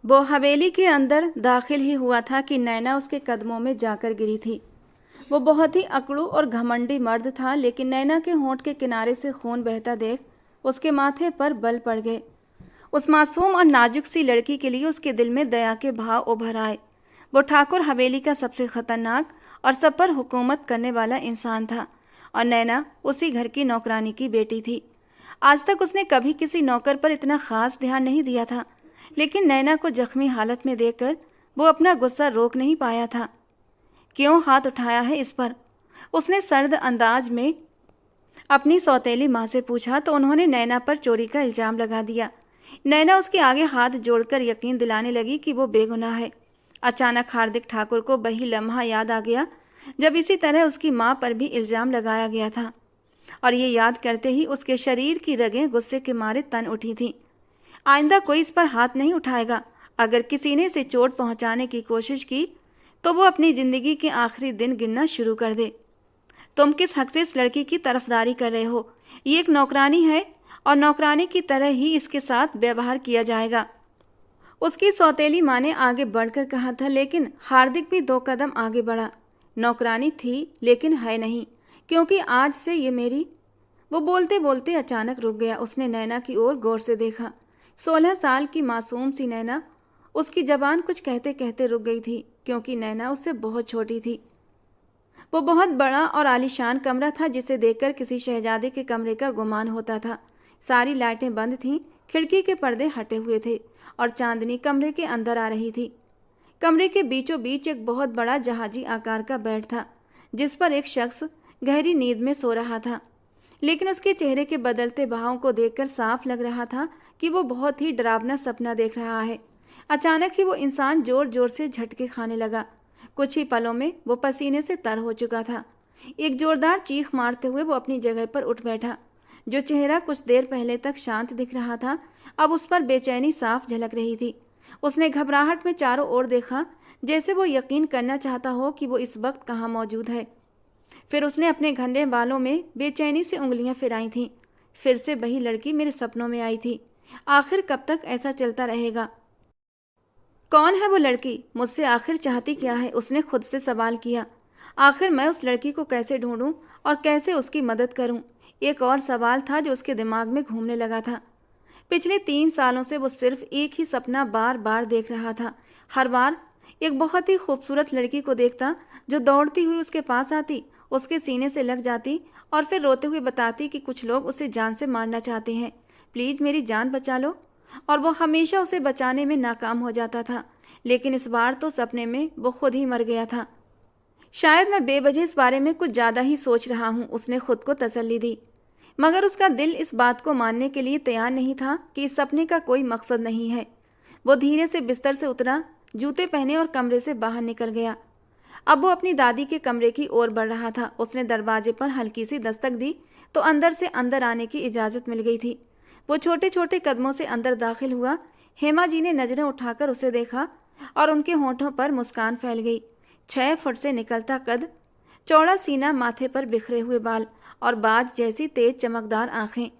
वो हवेली के अंदर दाखिल ही हुआ था कि नैना उसके कदमों में जाकर गिरी थी। वो बहुत ही अकड़ू और घमंडी मर्द था, लेकिन नैना के होंठ के किनारे से खून बहता देख उसके माथे पर बल पड़ गए। उस मासूम और नाजुक सी लड़की के लिए उसके दिल में दया के भाव उभर आए। वो ठाकुर हवेली का सबसे खतरनाक और सब पर हुकूमत करने वाला इंसान था, और नैना उसी घर की नौकरानी की बेटी थी। आज तक उसने कभी किसी नौकर पर इतना खास ध्यान नहीं दिया था, लेकिन नैना को जख्मी हालत में देखकर वो अपना गुस्सा रोक नहीं पाया था। क्यों हाथ उठाया है इस पर? उसने सर्द अंदाज में अपनी सौतेली माँ से पूछा तो उन्होंने नैना पर चोरी का इल्जाम लगा दिया। नैना उसके आगे हाथ जोड़कर यकीन दिलाने लगी कि वो बेगुनाह है। अचानक हार्दिक ठाकुर को वही लम्हा याद आ गया जब इसी तरह उसकी माँ पर भी इल्जाम लगाया गया था, और ये याद करते ही उसके शरीर की रगें गुस्से के मारे तन उठी थीं। आइंदा कोई इस पर हाथ नहीं उठाएगा। अगर किसी ने इसे चोट पहुंचाने की कोशिश की तो वो अपनी जिंदगी के आखिरी दिन गिनना शुरू कर दे। तुम किस हक से इस लड़की की तरफदारी कर रहे हो? ये एक नौकरानी है और नौकरानी की तरह ही इसके साथ व्यवहार किया जाएगा। उसकी सौतेली माँ ने आगे बढ़कर कहा था, लेकिन हार्दिक भी 2 कदम आगे बढ़ा। नौकरानी थी लेकिन है नहीं, क्योंकि आज से ये मेरी। वो बोलते बोलते अचानक रुक गया। उसने नैना की ओर गौर से देखा। 16 साल की मासूम सी नैना। उसकी जबान कुछ कहते कहते रुक गई थी, क्योंकि नैना उससे बहुत छोटी थी। वो बहुत बड़ा और आलीशान कमरा था, जिसे देखकर किसी शहजादे के कमरे का गुमान होता था। सारी लाइटें बंद थीं, खिड़की के पर्दे हटे हुए थे और चांदनी कमरे के अंदर आ रही थी। कमरे के बीचों बीच एक बहुत बड़ा जहाजी आकार का बेड था, जिस पर एक शख्स गहरी नींद में सो रहा था। लेकिन उसके चेहरे के बदलते भावों को देखकर साफ लग रहा था कि वो बहुत ही डरावना सपना देख रहा है। अचानक ही वो इंसान जोर जोर से झटके खाने लगा। कुछ ही पलों में वो पसीने से तर हो चुका था। एक जोरदार चीख मारते हुए वो अपनी जगह पर उठ बैठा। जो चेहरा कुछ देर पहले तक शांत दिख रहा था, अब उस पर बेचैनी साफ झलक रही थी। उसने घबराहट में चारों ओर देखा, जैसे वो यकीन करना चाहता हो कि वो इस वक्त कहाँ मौजूद है। फिर उसने अपने घने बालों में बेचैनी से उंगलियां फिराई थीं। फिर से वही लड़की मेरे सपनों में आई थी। आखिर कब तक ऐसा चलता रहेगा? कौन है वो लड़की? मुझसे आखिर चाहती क्या है? उसने खुद से सवाल किया। आखिर मैं उस लड़की को कैसे ढूंढूं और कैसे उसकी मदद करूं? एक और सवाल था जो उसके दिमाग में घूमने लगा था। पिछले 3 सालों से वो सिर्फ एक ही सपना बार बार देख रहा था। हर बार एक बहुत ही खूबसूरत लड़की को देखता, जो दौड़ती हुई उसके पास आती, उसके सीने से लग जाती और फिर रोते हुए बताती कि कुछ लोग उसे जान से मारना चाहते हैं, प्लीज़ मेरी जान बचा लो। और वो हमेशा उसे बचाने में नाकाम हो जाता था। लेकिन इस बार तो सपने में वो खुद ही मर गया था। शायद मैं बेवजह इस बारे में कुछ ज़्यादा ही सोच रहा हूँ, उसने खुद को तसल्ली दी। मगर उसका दिल इस बात को मानने के लिए तैयार नहीं था कि इस सपने का कोई मकसद नहीं है। वो धीरे से बिस्तर से उतरा, जूते पहने और कमरे से बाहर निकल गया। अब वो अपनी दादी के कमरे की ओर बढ़ रहा था। उसने दरवाजे पर हल्की सी दस्तक दी तो अंदर से अंदर आने की इजाज़त मिल गई थी। वो छोटे छोटे कदमों से अंदर दाखिल हुआ। हेमा जी ने नजरें उठाकर उसे देखा और उनके होंठों पर मुस्कान फैल गई। 6 फुट से निकलता कद, चौड़ा सीना, माथे पर बिखरे हुए बाल और बाज जैसी तेज चमकदार आंखें,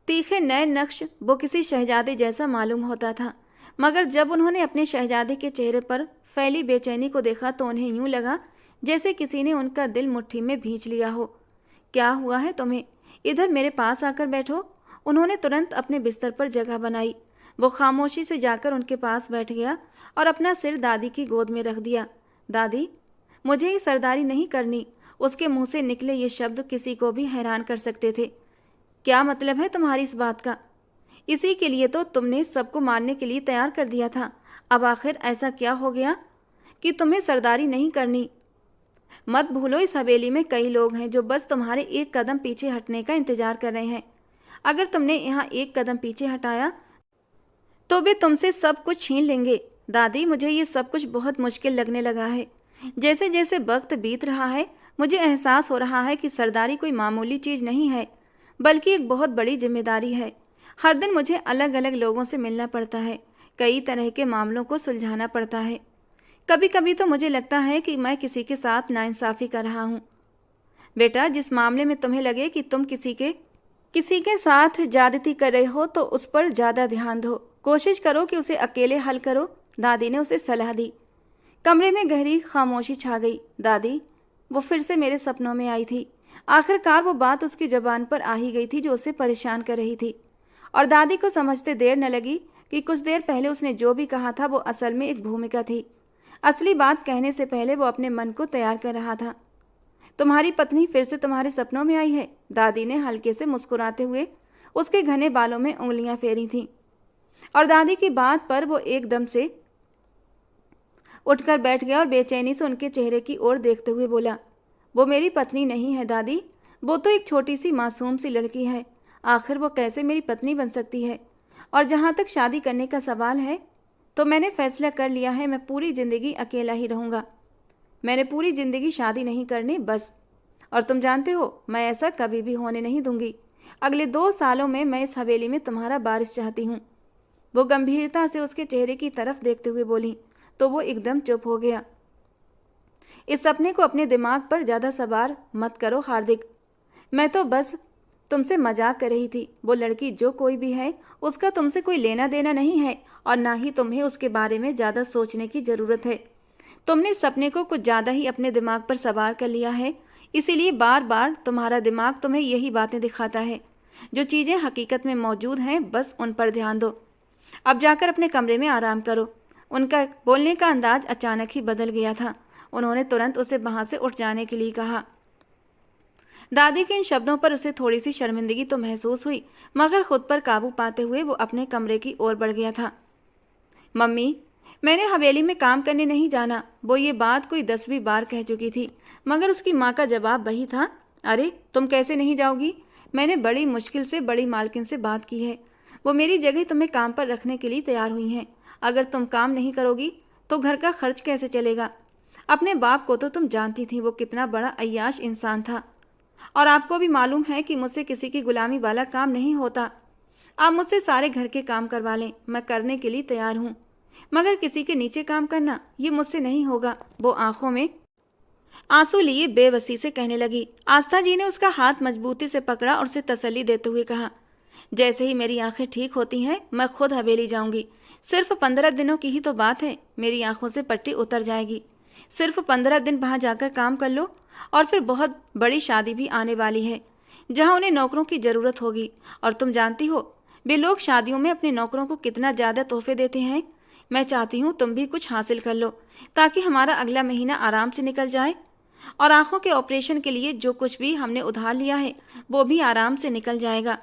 तीखे नए नक्श। वो किसी शहजादे जैसा मालूम होता था। मगर जब उन्होंने अपने शहजादे के चेहरे पर फैली बेचैनी को देखा तो उन्हें यूं लगा जैसे किसी ने उनका दिल मुट्ठी में भींच लिया हो। क्या हुआ है तुम्हें? इधर मेरे पास आकर बैठो। उन्होंने तुरंत अपने बिस्तर पर जगह बनाई। वो खामोशी से जाकर उनके पास बैठ गया और अपना सिर दादी की गोद में रख दिया। दादी, मुझे ये सरदारी नहीं करनी। उसके मुंह से निकले ये शब्द किसी को भी हैरान कर सकते थे। क्या मतलब है तुम्हारी इस बात का? इसी के लिए तो तुमने सबको मारने के लिए तैयार कर दिया था। अब आखिर ऐसा क्या हो गया कि तुम्हें सरदारी नहीं करनी? मत भूलो, इस हवेली में कई लोग हैं जो बस तुम्हारे एक कदम पीछे हटने का इंतजार कर रहे हैं। अगर तुमने यहाँ एक कदम पीछे हटाया तो वे तुमसे सब कुछ छीन लेंगे। दादी, मुझे ये सब कुछ बहुत मुश्किल लगने लगा है। जैसे जैसे वक्त बीत रहा है, मुझे एहसास हो रहा है कि सरदारी कोई मामूली चीज़ नहीं है, बल्कि एक बहुत बड़ी जिम्मेदारी है। हर दिन मुझे अलग अलग लोगों से मिलना पड़ता है, कई तरह के मामलों को सुलझाना पड़ता है। कभी कभी तो मुझे लगता है कि मैं किसी के साथ नाइंसाफ़ी कर रहा हूँ। बेटा, जिस मामले में तुम्हें लगे कि तुम किसी के साथ ज्यादती कर रहे हो तो उस पर ज़्यादा ध्यान दो। कोशिश करो कि उसे अकेले हल करो, दादी ने उसे सलाह दी। कमरे में गहरी खामोशी छा गई। दादी, वो फिर से मेरे सपनों में आई थी। आखिरकार वो बात उसकी जबान पर आ ही गई थी जो उसे परेशान कर रही थी। और दादी को समझते देर न लगी कि कुछ देर पहले उसने जो भी कहा था वो असल में एक भूमिका थी। असली बात कहने से पहले वो अपने मन को तैयार कर रहा था। तुम्हारी पत्नी फिर से तुम्हारे सपनों में आई है, दादी ने हल्के से मुस्कुराते हुए उसके घने बालों में उंगलियां फेरी थीं। और दादी की बात पर वो एकदम से उठकर बैठ गया और बेचैनी से उनके चेहरे की ओर देखते हुए बोला, वो मेरी पत्नी नहीं है दादी, वो तो एक छोटी सी मासूम सी लड़की है। आखिर वो कैसे मेरी पत्नी बन सकती है? और जहाँ तक शादी करने का सवाल है तो मैंने फैसला कर लिया है, मैं पूरी ज़िंदगी अकेला ही रहूँगा। मैंने पूरी ज़िंदगी शादी नहीं करनी, बस। और तुम जानते हो मैं ऐसा कभी भी होने नहीं दूंगी। अगले 2 सालों में मैं इस हवेली में तुम्हारा वारिस चाहती हूँ। वो गंभीरता से उसके चेहरे की तरफ देखते हुए बोली तो वो एकदम चुप हो गया। इस सपने को अपने दिमाग पर ज़्यादा सवार मत करो हार्दिक, मैं तो बस तुमसे मजाक कर रही थी। वो लड़की जो कोई भी है उसका तुमसे कोई लेना देना नहीं है और ना ही तुम्हें उसके बारे में ज़्यादा सोचने की ज़रूरत है। तुमने सपने को कुछ ज़्यादा ही अपने दिमाग पर सवार कर लिया है, इसीलिए बार बार तुम्हारा दिमाग तुम्हें यही बातें दिखाता है। जो चीज़ें हकीकत में मौजूद हैं बस उन पर ध्यान दो। अब जाकर अपने कमरे में आराम करो। उनका बोलने का अंदाज अचानक ही बदल गया था। उन्होंने तुरंत उसे वहाँ से उठ जाने के लिए कहा। दादी के इन शब्दों पर उसे थोड़ी सी शर्मिंदगी तो महसूस हुई, मगर खुद पर काबू पाते हुए वो अपने कमरे की ओर बढ़ गया था। मम्मी, मैंने हवेली में काम करने नहीं जाना, वो ये बात कोई 10वीं बार कह चुकी थी, मगर उसकी माँ का जवाब वही था, अरे तुम कैसे नहीं जाओगी? मैंने बड़ी मुश्किल से बड़ी मालकिन से बात की है, वो मेरी जगह तुम्हें काम पर रखने के लिए तैयार हुई हैं। अगर तुम काम नहीं करोगी तो घर का खर्च कैसे चलेगा? अपने बाप को तो तुम जानती थी, वो कितना बड़ा अय्याश इंसान था। और आपको भी मालूम है कि मुझसे किसी की गुलामी वाला काम नहीं होता। आप मुझसे सारे घर के काम करवा लें, मैं करने के लिए तैयार हूँ, मगर किसी के नीचे काम करना ये मुझसे नहीं होगा। वो आंखों में आंसू लिए बेबसी से कहने लगी। आस्था जी ने उसका हाथ मजबूती से पकड़ा और उसे तसल्ली देते हुए कहा, जैसे ही मेरी आंखें ठीक होती हैं मैं खुद हवेली जाऊंगी। सिर्फ 15 दिनों की ही तो बात है, मेरी आंखों से पट्टी उतर जाएगी। सिर्फ 15 दिन वहां जाकर काम कर लो और फिर बहुत बड़ी शादी भी आने वाली है जहां उन्हें नौकरों की ज़रूरत होगी। और तुम जानती हो वे लोग शादियों में अपने नौकरों को कितना ज़्यादा तोहफे देते हैं। मैं चाहती हूँ तुम भी कुछ हासिल कर लो ताकि हमारा अगला महीना आराम से निकल जाए और आंखों के ऑपरेशन के लिए जो कुछ भी हमने उधार लिया है वो भी आराम से निकल जाएगा।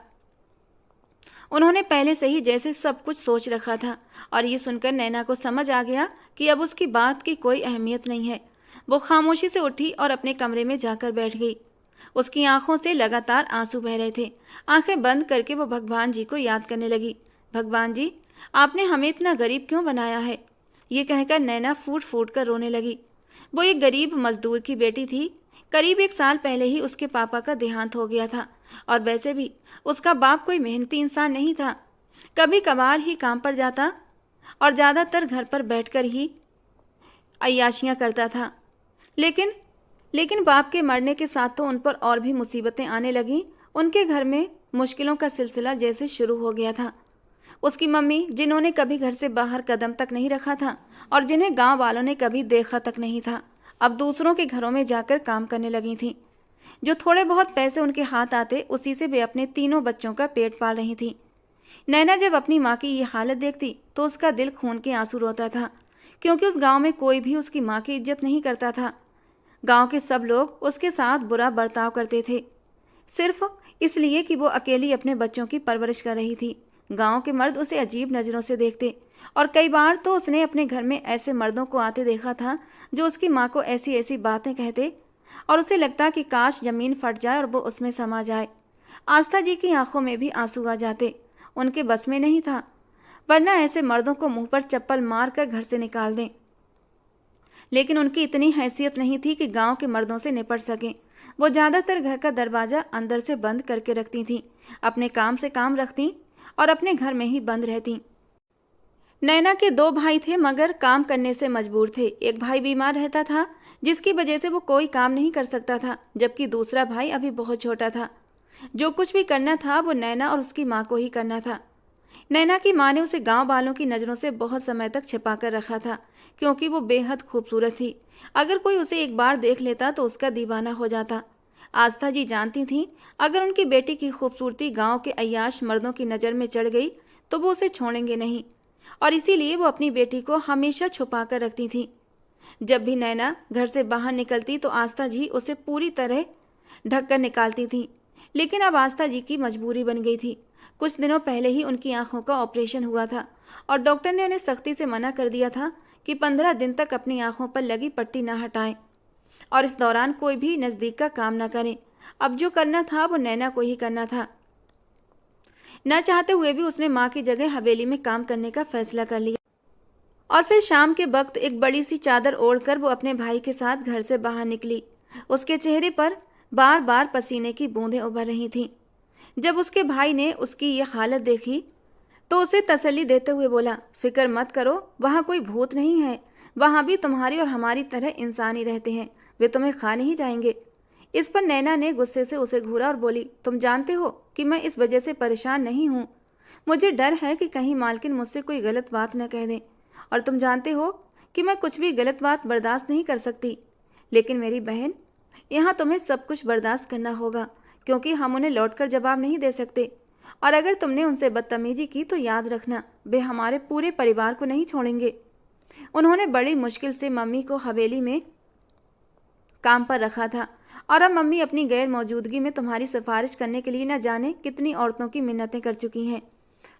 उन्होंने पहले से ही जैसे सब कुछ सोच रखा था और ये सुनकर नैना को समझ आ गया कि अब उसकी बात की कोई अहमियत नहीं है। वो खामोशी से उठी और अपने कमरे में जाकर बैठ गई। उसकी आंखों से लगातार आंसू बह रहे थे। आंखें बंद करके वो भगवान जी को याद करने लगी। भगवान जी, आपने हमें इतना गरीब क्यों बनाया है? ये कहकर नैना फूट फूट कर रोने लगी। वो एक गरीब मजदूर की बेटी थी। करीब 1 साल पहले ही उसके पापा का देहांत हो गया था और वैसे भी उसका बाप कोई मेहनती इंसान नहीं था। कभी कभार ही काम पर जाता और ज़्यादातर घर पर बैठकर ही अय्याशियाँ करता था। लेकिन बाप के मरने के साथ तो उन पर और भी मुसीबतें आने लगीं। उनके घर में मुश्किलों का सिलसिला जैसे शुरू हो गया था। उसकी मम्मी, जिन्होंने कभी घर से बाहर कदम तक नहीं रखा था और जिन्हें गांव वालों ने कभी देखा तक नहीं था, अब दूसरों के घरों में जाकर काम करने लगी थीं। जो थोड़े बहुत पैसे उनके हाथ आते उसी से वे अपने 3 बच्चों का पेट पाल रही थी। नैना जब अपनी माँ की ये हालत देखती तो उसका दिल खून के आंसू रोता था, क्योंकि उस गांव में कोई भी उसकी माँ की इज्जत नहीं करता था। गांव के सब लोग उसके साथ बुरा बर्ताव करते थे, सिर्फ इसलिए कि वो अकेली अपने बच्चों की परवरिश कर रही थी। गांव के मर्द उसे अजीब नज़रों से देखते और कई बार तो उसने अपने घर में ऐसे मर्दों को आते देखा था जो उसकी माँ को ऐसी ऐसी बातें कहते और उसे लगता कि काश ज़मीन फट जाए और वो उसमें समा जाए। आस्था जी की आंखों में भी आंसू आ जाते। उनके बस में नहीं था, वरना ऐसे मर्दों को मुंह पर चप्पल मार कर घर से निकाल दें। लेकिन उनकी इतनी हैसियत नहीं थी कि गांव के मर्दों से निपट सकें। वो ज़्यादातर घर का दरवाज़ा अंदर से बंद करके रखती थीं, अपने काम से काम रखती और अपने घर में ही बंद रहती। नैना के 2 भाई थे मगर काम करने से मजबूर थे। एक भाई बीमार रहता था जिसकी वजह से वो कोई काम नहीं कर सकता था, जबकि दूसरा भाई अभी बहुत छोटा था। जो कुछ भी करना था वो नैना और उसकी माँ को ही करना था। नैना की माँ ने उसे गांव वालों की नज़रों से बहुत समय तक छिपा कर रखा था, क्योंकि वो बेहद खूबसूरत थी। अगर कोई उसे एक बार देख लेता तो उसका दीवाना हो जाता। आस्था जी जानती थीं, अगर उनकी बेटी की खूबसूरती गांव के अय्याश मर्दों की नज़र में चढ़ गई तो वो उसे छोड़ेंगे नहीं, और इसीलिए वो अपनी बेटी को हमेशा छुपा कर रखती थी। जब भी नैना घर से बाहर निकलती तो आस्था जी उसे पूरी तरह ढककर निकालती थीं। लेकिन अब आस्था जी की मजबूरी बन गई थी। कुछ दिनों पहले ही उनकी आंखों का ऑपरेशन हुआ था और डॉक्टर ने उन्हें सख्ती से मना कर दिया था कि 15 दिन तक अपनी आंखों पर लगी पट्टी ना हटाएं और इस दौरान कोई भी नज़दीक का काम ना करें। अब जो करना था वो नैना को ही करना था। न चाहते हुए भी उसने माँ की जगह हवेली में काम करने का फैसला कर लिया और फिर शाम के वक्त एक बड़ी सी चादर ओढ़कर वो अपने भाई के साथ घर से बाहर निकली। उसके चेहरे पर बार बार पसीने की बूंदें उभर रही थीं। जब उसके भाई ने उसकी ये हालत देखी तो उसे तसल्ली देते हुए बोला, फिक्र मत करो, वहाँ कोई भूत नहीं है, वहाँ भी तुम्हारी और हमारी तरह इंसान ही रहते हैं, वे तुम्हें खा नहीं जाएंगे। इस पर नैना ने गुस्से से उसे घूरा और बोली, तुम जानते हो कि मैं इस वजह से परेशान नहीं हूँ। मुझे डर है कि कहीं मालकिन मुझसे कोई गलत बात न कह दें, और तुम जानते हो कि मैं कुछ भी गलत बात बर्दाश्त नहीं कर सकती। लेकिन मेरी बहन, यहाँ तुम्हें सब कुछ बर्दाश्त करना होगा, क्योंकि हम उन्हें लौटकर जवाब नहीं दे सकते, और अगर तुमने उनसे बदतमीजी की तो याद रखना, वे हमारे पूरे परिवार को नहीं छोड़ेंगे। उन्होंने बड़ी मुश्किल से मम्मी को हवेली में काम पर रखा था, और अब मम्मी अपनी गैर मौजूदगी में तुम्हारी सिफारिश करने के लिए न जाने कितनी औरतों की मिन्नतें कर चुकी हैं।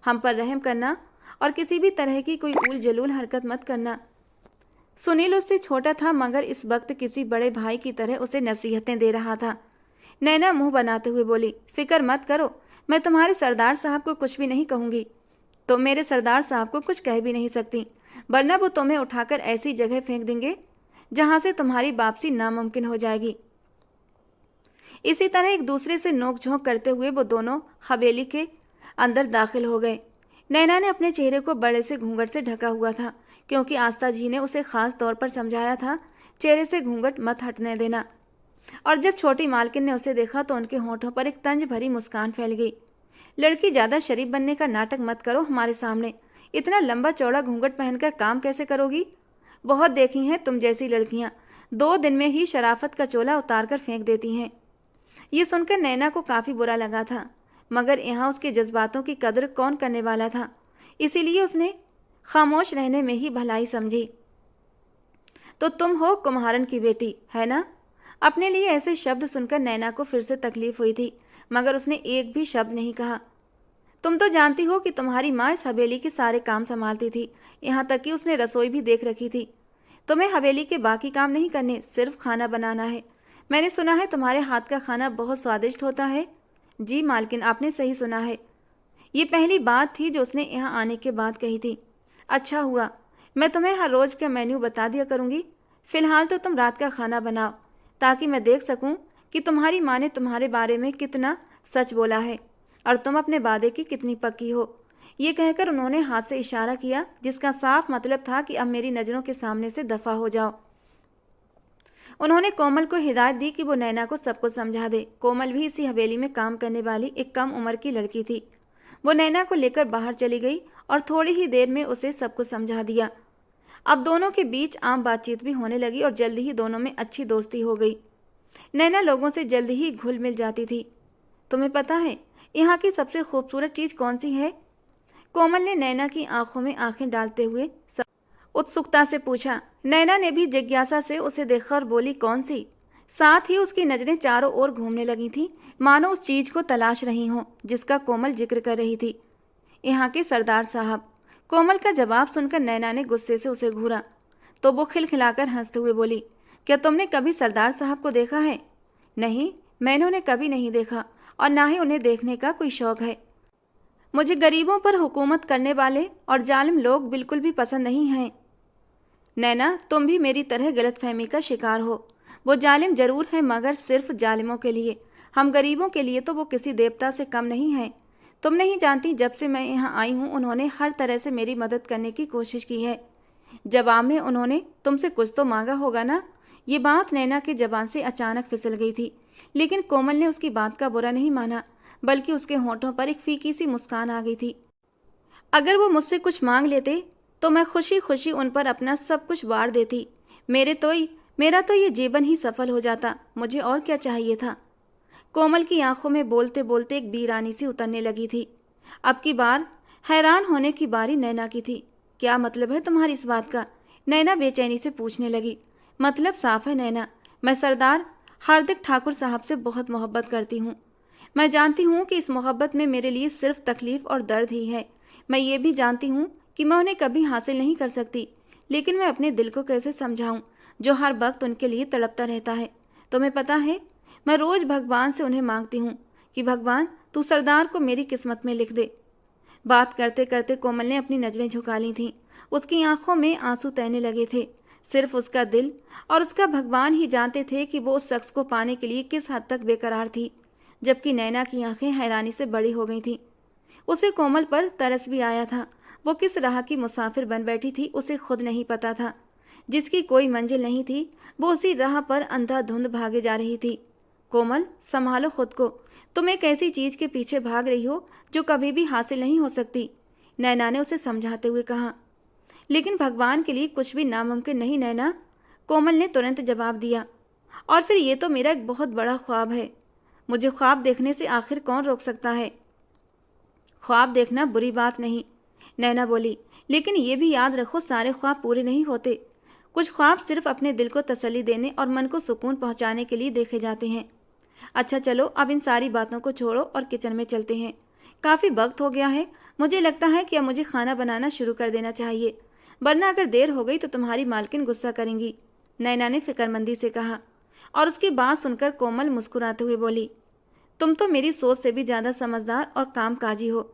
हम पर रहम करना और किसी भी तरह की कोई उल जलूल हरकत मत करना। सुनील उससे छोटा था, मगर इस वक्त किसी बड़े भाई की तरह उसे नसीहतें दे रहा था। नैना मुंह बनाते हुए बोली, फिक्र मत करो, मैं तुम्हारे सरदार साहब को कुछ भी नहीं कहूँगी। तो मेरे सरदार साहब को कुछ कह भी नहीं सकती, वरना वो तुम्हें उठाकर ऐसी जगह फेंक देंगे जहाँ से तुम्हारी वापसी नामुमकिन हो जाएगी। इसी तरह एक दूसरे से नोक-झोंक करते हुए वो दोनों हवेली के अंदर दाखिल हो गए। नैना ने अपने चेहरे को बड़े से घूंघट से ढका हुआ था, क्योंकि आस्था जी ने उसे खास तौर पर समझाया था चेहरे से घूंघट मत हटने देना। और जब छोटी मालकिन ने उसे देखा तो उनके होठों पर एक तंज भरी मुस्कान फैल गई। लड़की, ज्यादा शरीफ बनने का नाटक मत करो हमारे सामने। इतना लंबा चौड़ा घूंघट पहनकर काम कैसे करोगी? बहुत देखी हैं तुम जैसी लड़कियां, 2 दिन में ही शराफत का चोला उतार कर फेंक देती हैं। ये सुनकर नैना को काफी बुरा लगा था, मगर यहाँ उसके जज्बातों की कदर कौन करने वाला था, इसीलिए उसने खामोश रहने में ही भलाई समझी। तो तुम हो कुम्हारन की बेटी, है ना? अपने लिए ऐसे शब्द सुनकर नैना को फिर से तकलीफ हुई थी, मगर उसने एक भी शब्द नहीं कहा। तुम तो जानती हो कि तुम्हारी माँ इस हवेली के सारे काम संभालती थी, यहाँ तक कि उसने रसोई भी देख रखी थी। तुम्हें हवेली के बाकी काम नहीं करने, सिर्फ खाना बनाना है। मैंने सुना है तुम्हारे हाथ का खाना बहुत स्वादिष्ट होता है। जी मालकिन, आपने सही सुना है। ये पहली बात थी जो उसने यहाँ आने के बाद कही थी। अच्छा हुआ, मैं तुम्हें हर रोज का मेन्यू बता दिया करूँगी। फिलहाल तो तुम रात का खाना बनाओ, ताकि मैं देख सकूं कि तुम्हारी माँ ने तुम्हारे बारे में कितना सच बोला है और तुम अपने वादे की कितनी पक्की हो। ये कहकर उन्होंने हाथ से इशारा किया, जिसका साफ मतलब था कि अब मेरी नज़रों के सामने से दफा हो जाओ। उन्होंने कोमल को हिदायत दी कि वो नैना को सब कुछ समझा दे। कोमल भी इसी हवेली में काम करने वाली एक कम उम्र की लड़की थी। वो नैना को लेकर बाहर चली गई और थोड़ी ही देर में उसे सब कुछ समझा दिया। अब दोनों के बीच आम बातचीत भी होने लगी और जल्दी ही दोनों में अच्छी दोस्ती हो गई। नैना लोगों से जल्दी ही घुल मिल जाती थी। तुम्हें पता है यहाँ की सबसे खूबसूरत चीज़ कौन सी है? कोमल ने नैना की आंखों में आंखें डालते हुए उत्सुकता से पूछा। नैना ने भी जिज्ञासा से उसे देखा और बोली, कौन सी? साथ ही उसकी नज़रें चारों ओर घूमने लगी थीं, मानो उस चीज़ को तलाश रही हों जिसका कोमल जिक्र कर रही थी। यहाँ के सरदार साहब। कोमल का जवाब सुनकर नैना ने गुस्से से उसे घूरा, तो वो खिलखिलाकर हंसते हुए बोली, क्या तुमने कभी सरदार साहब को देखा है? नहीं, मैंने उन्हें कभी नहीं देखा और ना ही उन्हें देखने का कोई शौक है। मुझे गरीबों पर हुकूमत करने वाले और जालिम लोग बिल्कुल भी पसंद नहीं हैं। नैना, तुम भी मेरी तरह गलतफहमी का शिकार हो। वो जालिम जरूर है, मगर सिर्फ जालिमों के लिए। हम गरीबों के लिए तो वो किसी देवता से कम नहीं है। तुम नहीं जानती, जब से मैं यहाँ आई हूँ उन्होंने हर तरह से मेरी मदद करने की कोशिश की है। जवाब में उन्होंने तुमसे कुछ तो मांगा होगा ना? ये बात नैना की जबान से अचानक फिसल गई थी, लेकिन कोमल ने उसकी बात का बुरा नहीं माना, बल्कि उसके होठों पर एक फीकी सी मुस्कान आ गई थी। अगर वो मुझसे कुछ मांग लेते तो मैं खुशी खुशी उन पर अपना सब कुछ वार देती। मेरा तो ये जीवन ही सफल हो जाता। मुझे और क्या चाहिए था। कोमल की आंखों में बोलते बोलते एक बीरानी सी उतरने लगी थी। अब की बार हैरान होने की बारी नैना की थी। क्या मतलब है तुम्हारी इस बात का? नैना बेचैनी से पूछने लगी। मतलब साफ है नैना, मैं सरदार हार्दिक ठाकुर साहब से बहुत मोहब्बत करती हूँ। मैं जानती हूँ कि इस मोहब्बत में मेरे लिए सिर्फ तकलीफ और दर्द ही है। मैं ये भी जानती हूँ कि मैं उन्हें कभी हासिल नहीं कर सकती, लेकिन मैं अपने दिल को कैसे समझाऊं जो हर वक्त उनके लिए तड़पता रहता है। तुम्हें पता है, मैं रोज भगवान से उन्हें मांगती हूँ कि भगवान तू सरदार को मेरी किस्मत में लिख दे। बात करते करते कोमल ने अपनी नजरें झुका ली थीं। उसकी आंखों में आंसू तैरने लगे थे। सिर्फ उसका दिल और उसका भगवान ही जानते थे कि वो उस शख्स को पाने के लिए किस हद तक बेकरार थी। जबकि नैना की आंखें हैरानी से बड़ी हो गई थीं। उसे कोमल पर तरस भी आया था। वो किस राह की मुसाफिर बन बैठी थी उसे खुद नहीं पता था। जिसकी कोई मंजिल नहीं थी, वो उसी राह पर अंधाधुंध भागे जा रही थी। कोमल, संभालो खुद को। तुम एक ऐसी चीज के पीछे भाग रही हो जो कभी भी हासिल नहीं हो सकती, नैना ने उसे समझाते हुए कहा। लेकिन भगवान के लिए कुछ भी नामुमकिन नहीं नैना, कोमल ने तुरंत जवाब दिया। और फिर ये तो मेरा एक बहुत बड़ा ख्वाब है। मुझे ख्वाब देखने से आखिर कौन रोक सकता है। ख्वाब देखना बुरी बात नहीं, नैना बोली, लेकिन ये भी याद रखो सारे ख्वाब पूरे नहीं होते। कुछ ख्वाब सिर्फ अपने दिल को तसल्ली देने और मन को सुकून पहुंचाने के लिए देखे जाते हैं। अच्छा चलो, अब इन सारी बातों को छोड़ो और किचन में चलते हैं। काफ़ी वक्त हो गया है। मुझे लगता है कि अब मुझे खाना बनाना शुरू कर देना चाहिए, वरना अगर देर हो गई तो तुम्हारी मालकिन गुस्सा करेंगी, नैना ने फिक्रमंदी से कहा। और उसकी बात सुनकर कोमल मुस्कुराते हुए बोली, तुम तो मेरी सोच से भी ज़्यादा समझदार और कामकाजी हो।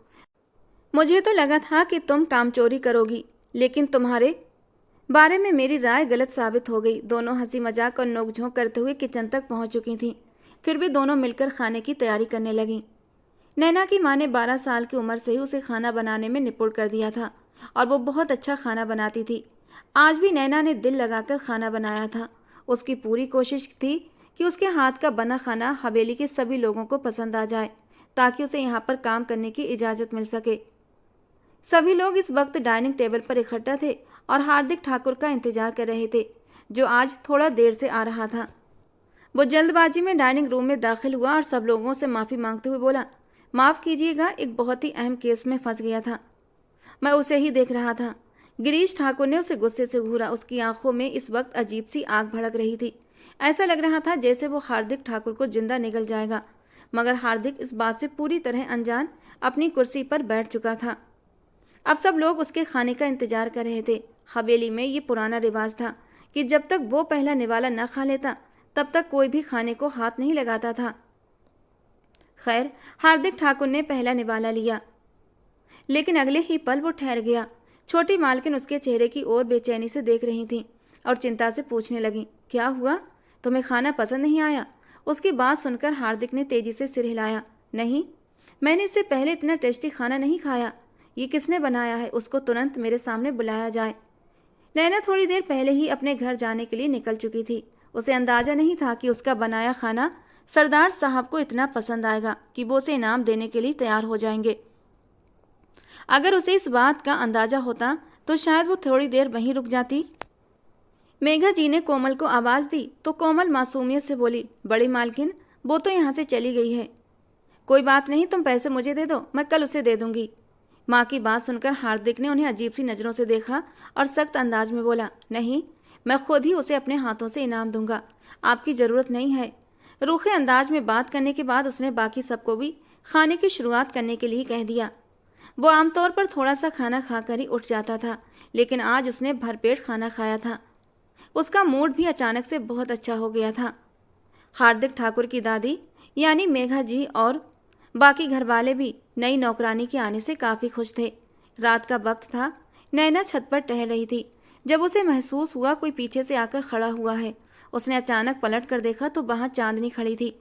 मुझे तो लगा था कि तुम कामचोरी करोगी, लेकिन तुम्हारे बारे में मेरी राय गलत साबित हो गई। दोनों हंसी मजाक और नोकझोंक करते हुए किचन तक पहुंच चुकी थीं। फिर भी दोनों मिलकर खाने की तैयारी करने लगीं। नैना की माँ ने 12 साल की उम्र से ही उसे खाना बनाने में निपुण कर दिया था और वो बहुत अच्छा खाना बनाती थी। आज भी नैना ने दिल लगाकर खाना बनाया था। उसकी पूरी कोशिश थी कि उसके हाथ का बना खाना हवेली के सभी लोगों को पसंद आ जाए, ताकि उसे यहाँ पर काम करने की इजाज़त मिल सके। सभी लोग इस वक्त डाइनिंग टेबल पर इकट्ठा थे और हार्दिक ठाकुर का इंतजार कर रहे थे, जो आज थोड़ा देर से आ रहा था। वो जल्दबाजी में डाइनिंग रूम में दाखिल हुआ और सब लोगों से माफ़ी मांगते हुए बोला, माफ़ कीजिएगा, एक बहुत ही अहम केस में फंस गया था। मैं उसे ही देख रहा था। गिरीश ठाकुर ने उसे गुस्से से घूरा। उसकी आंखों में इस वक्त अजीब सी आग भड़क रही थी। ऐसा लग रहा था जैसे वो हार्दिक ठाकुर को जिंदा निगल जाएगा, मगर हार्दिक इस बात से पूरी तरह अनजान अपनी कुर्सी पर बैठ चुका था। अब सब लोग उसके खाने का इंतजार कर रहे थे। हवेली में ये पुराना रिवाज था कि जब तक वो पहला निवाला न खा लेता तब तक कोई भी खाने को हाथ नहीं लगाता था। खैर, हार्दिक ठाकुर ने पहला निवाला लिया, लेकिन अगले ही पल वो ठहर गया। छोटी मालकिन उसके चेहरे की ओर बेचैनी से देख रही थी और चिंता से पूछने लगी, क्या हुआ? तुम्हें खाना पसंद नहीं आया? उसकी बात सुनकर हार्दिक ने तेजी से सिर हिलाया। नहीं, मैंने इससे पहले इतना टेस्टी खाना नहीं खाया। ये किसने बनाया है? उसको तुरंत मेरे सामने बुलाया जाए। नैना थोड़ी देर पहले ही अपने घर जाने के लिए निकल चुकी थी। उसे अंदाजा नहीं था कि उसका बनाया खाना सरदार साहब को इतना पसंद आएगा कि वो उसे इनाम देने के लिए तैयार हो जाएंगे। अगर उसे इस बात का अंदाजा होता तो शायद वो थोड़ी देर वहीं रुक जाती। मेघा जी ने कोमल को आवाज़ दी तो कोमल मासूमियत से बोली, बड़ी मालकिन, वो तो यहाँ से चली गई है। कोई बात नहीं, तुम पैसे मुझे दे दो, मैं कल उसे दे दूंगी। माँ की बात सुनकर हार्दिक ने उन्हें अजीब सी नज़रों से देखा और सख्त अंदाज में बोला, नहीं, मैं खुद ही उसे अपने हाथों से इनाम दूंगा, आपकी ज़रूरत नहीं है। रूखे अंदाज में बात करने के बाद उसने बाकी सबको भी खाने की शुरुआत करने के लिए कह दिया। वो आमतौर पर थोड़ा सा खाना खाकर ही उठ जाता था, लेकिन आज उसने भरपेट खाना खाया था। उसका मूड भी अचानक से बहुत अच्छा हो गया था। हार्दिक ठाकुर की दादी यानी मेघा जी और बाकी घर वाले भी नई नौकरानी के आने से काफ़ी खुश थे। रात का वक्त था। नैना छत पर टहल रही थी जब उसे महसूस हुआ कोई पीछे से आकर खड़ा हुआ है। उसने अचानक पलट कर देखा तो वहाँ चांदनी खड़ी थी,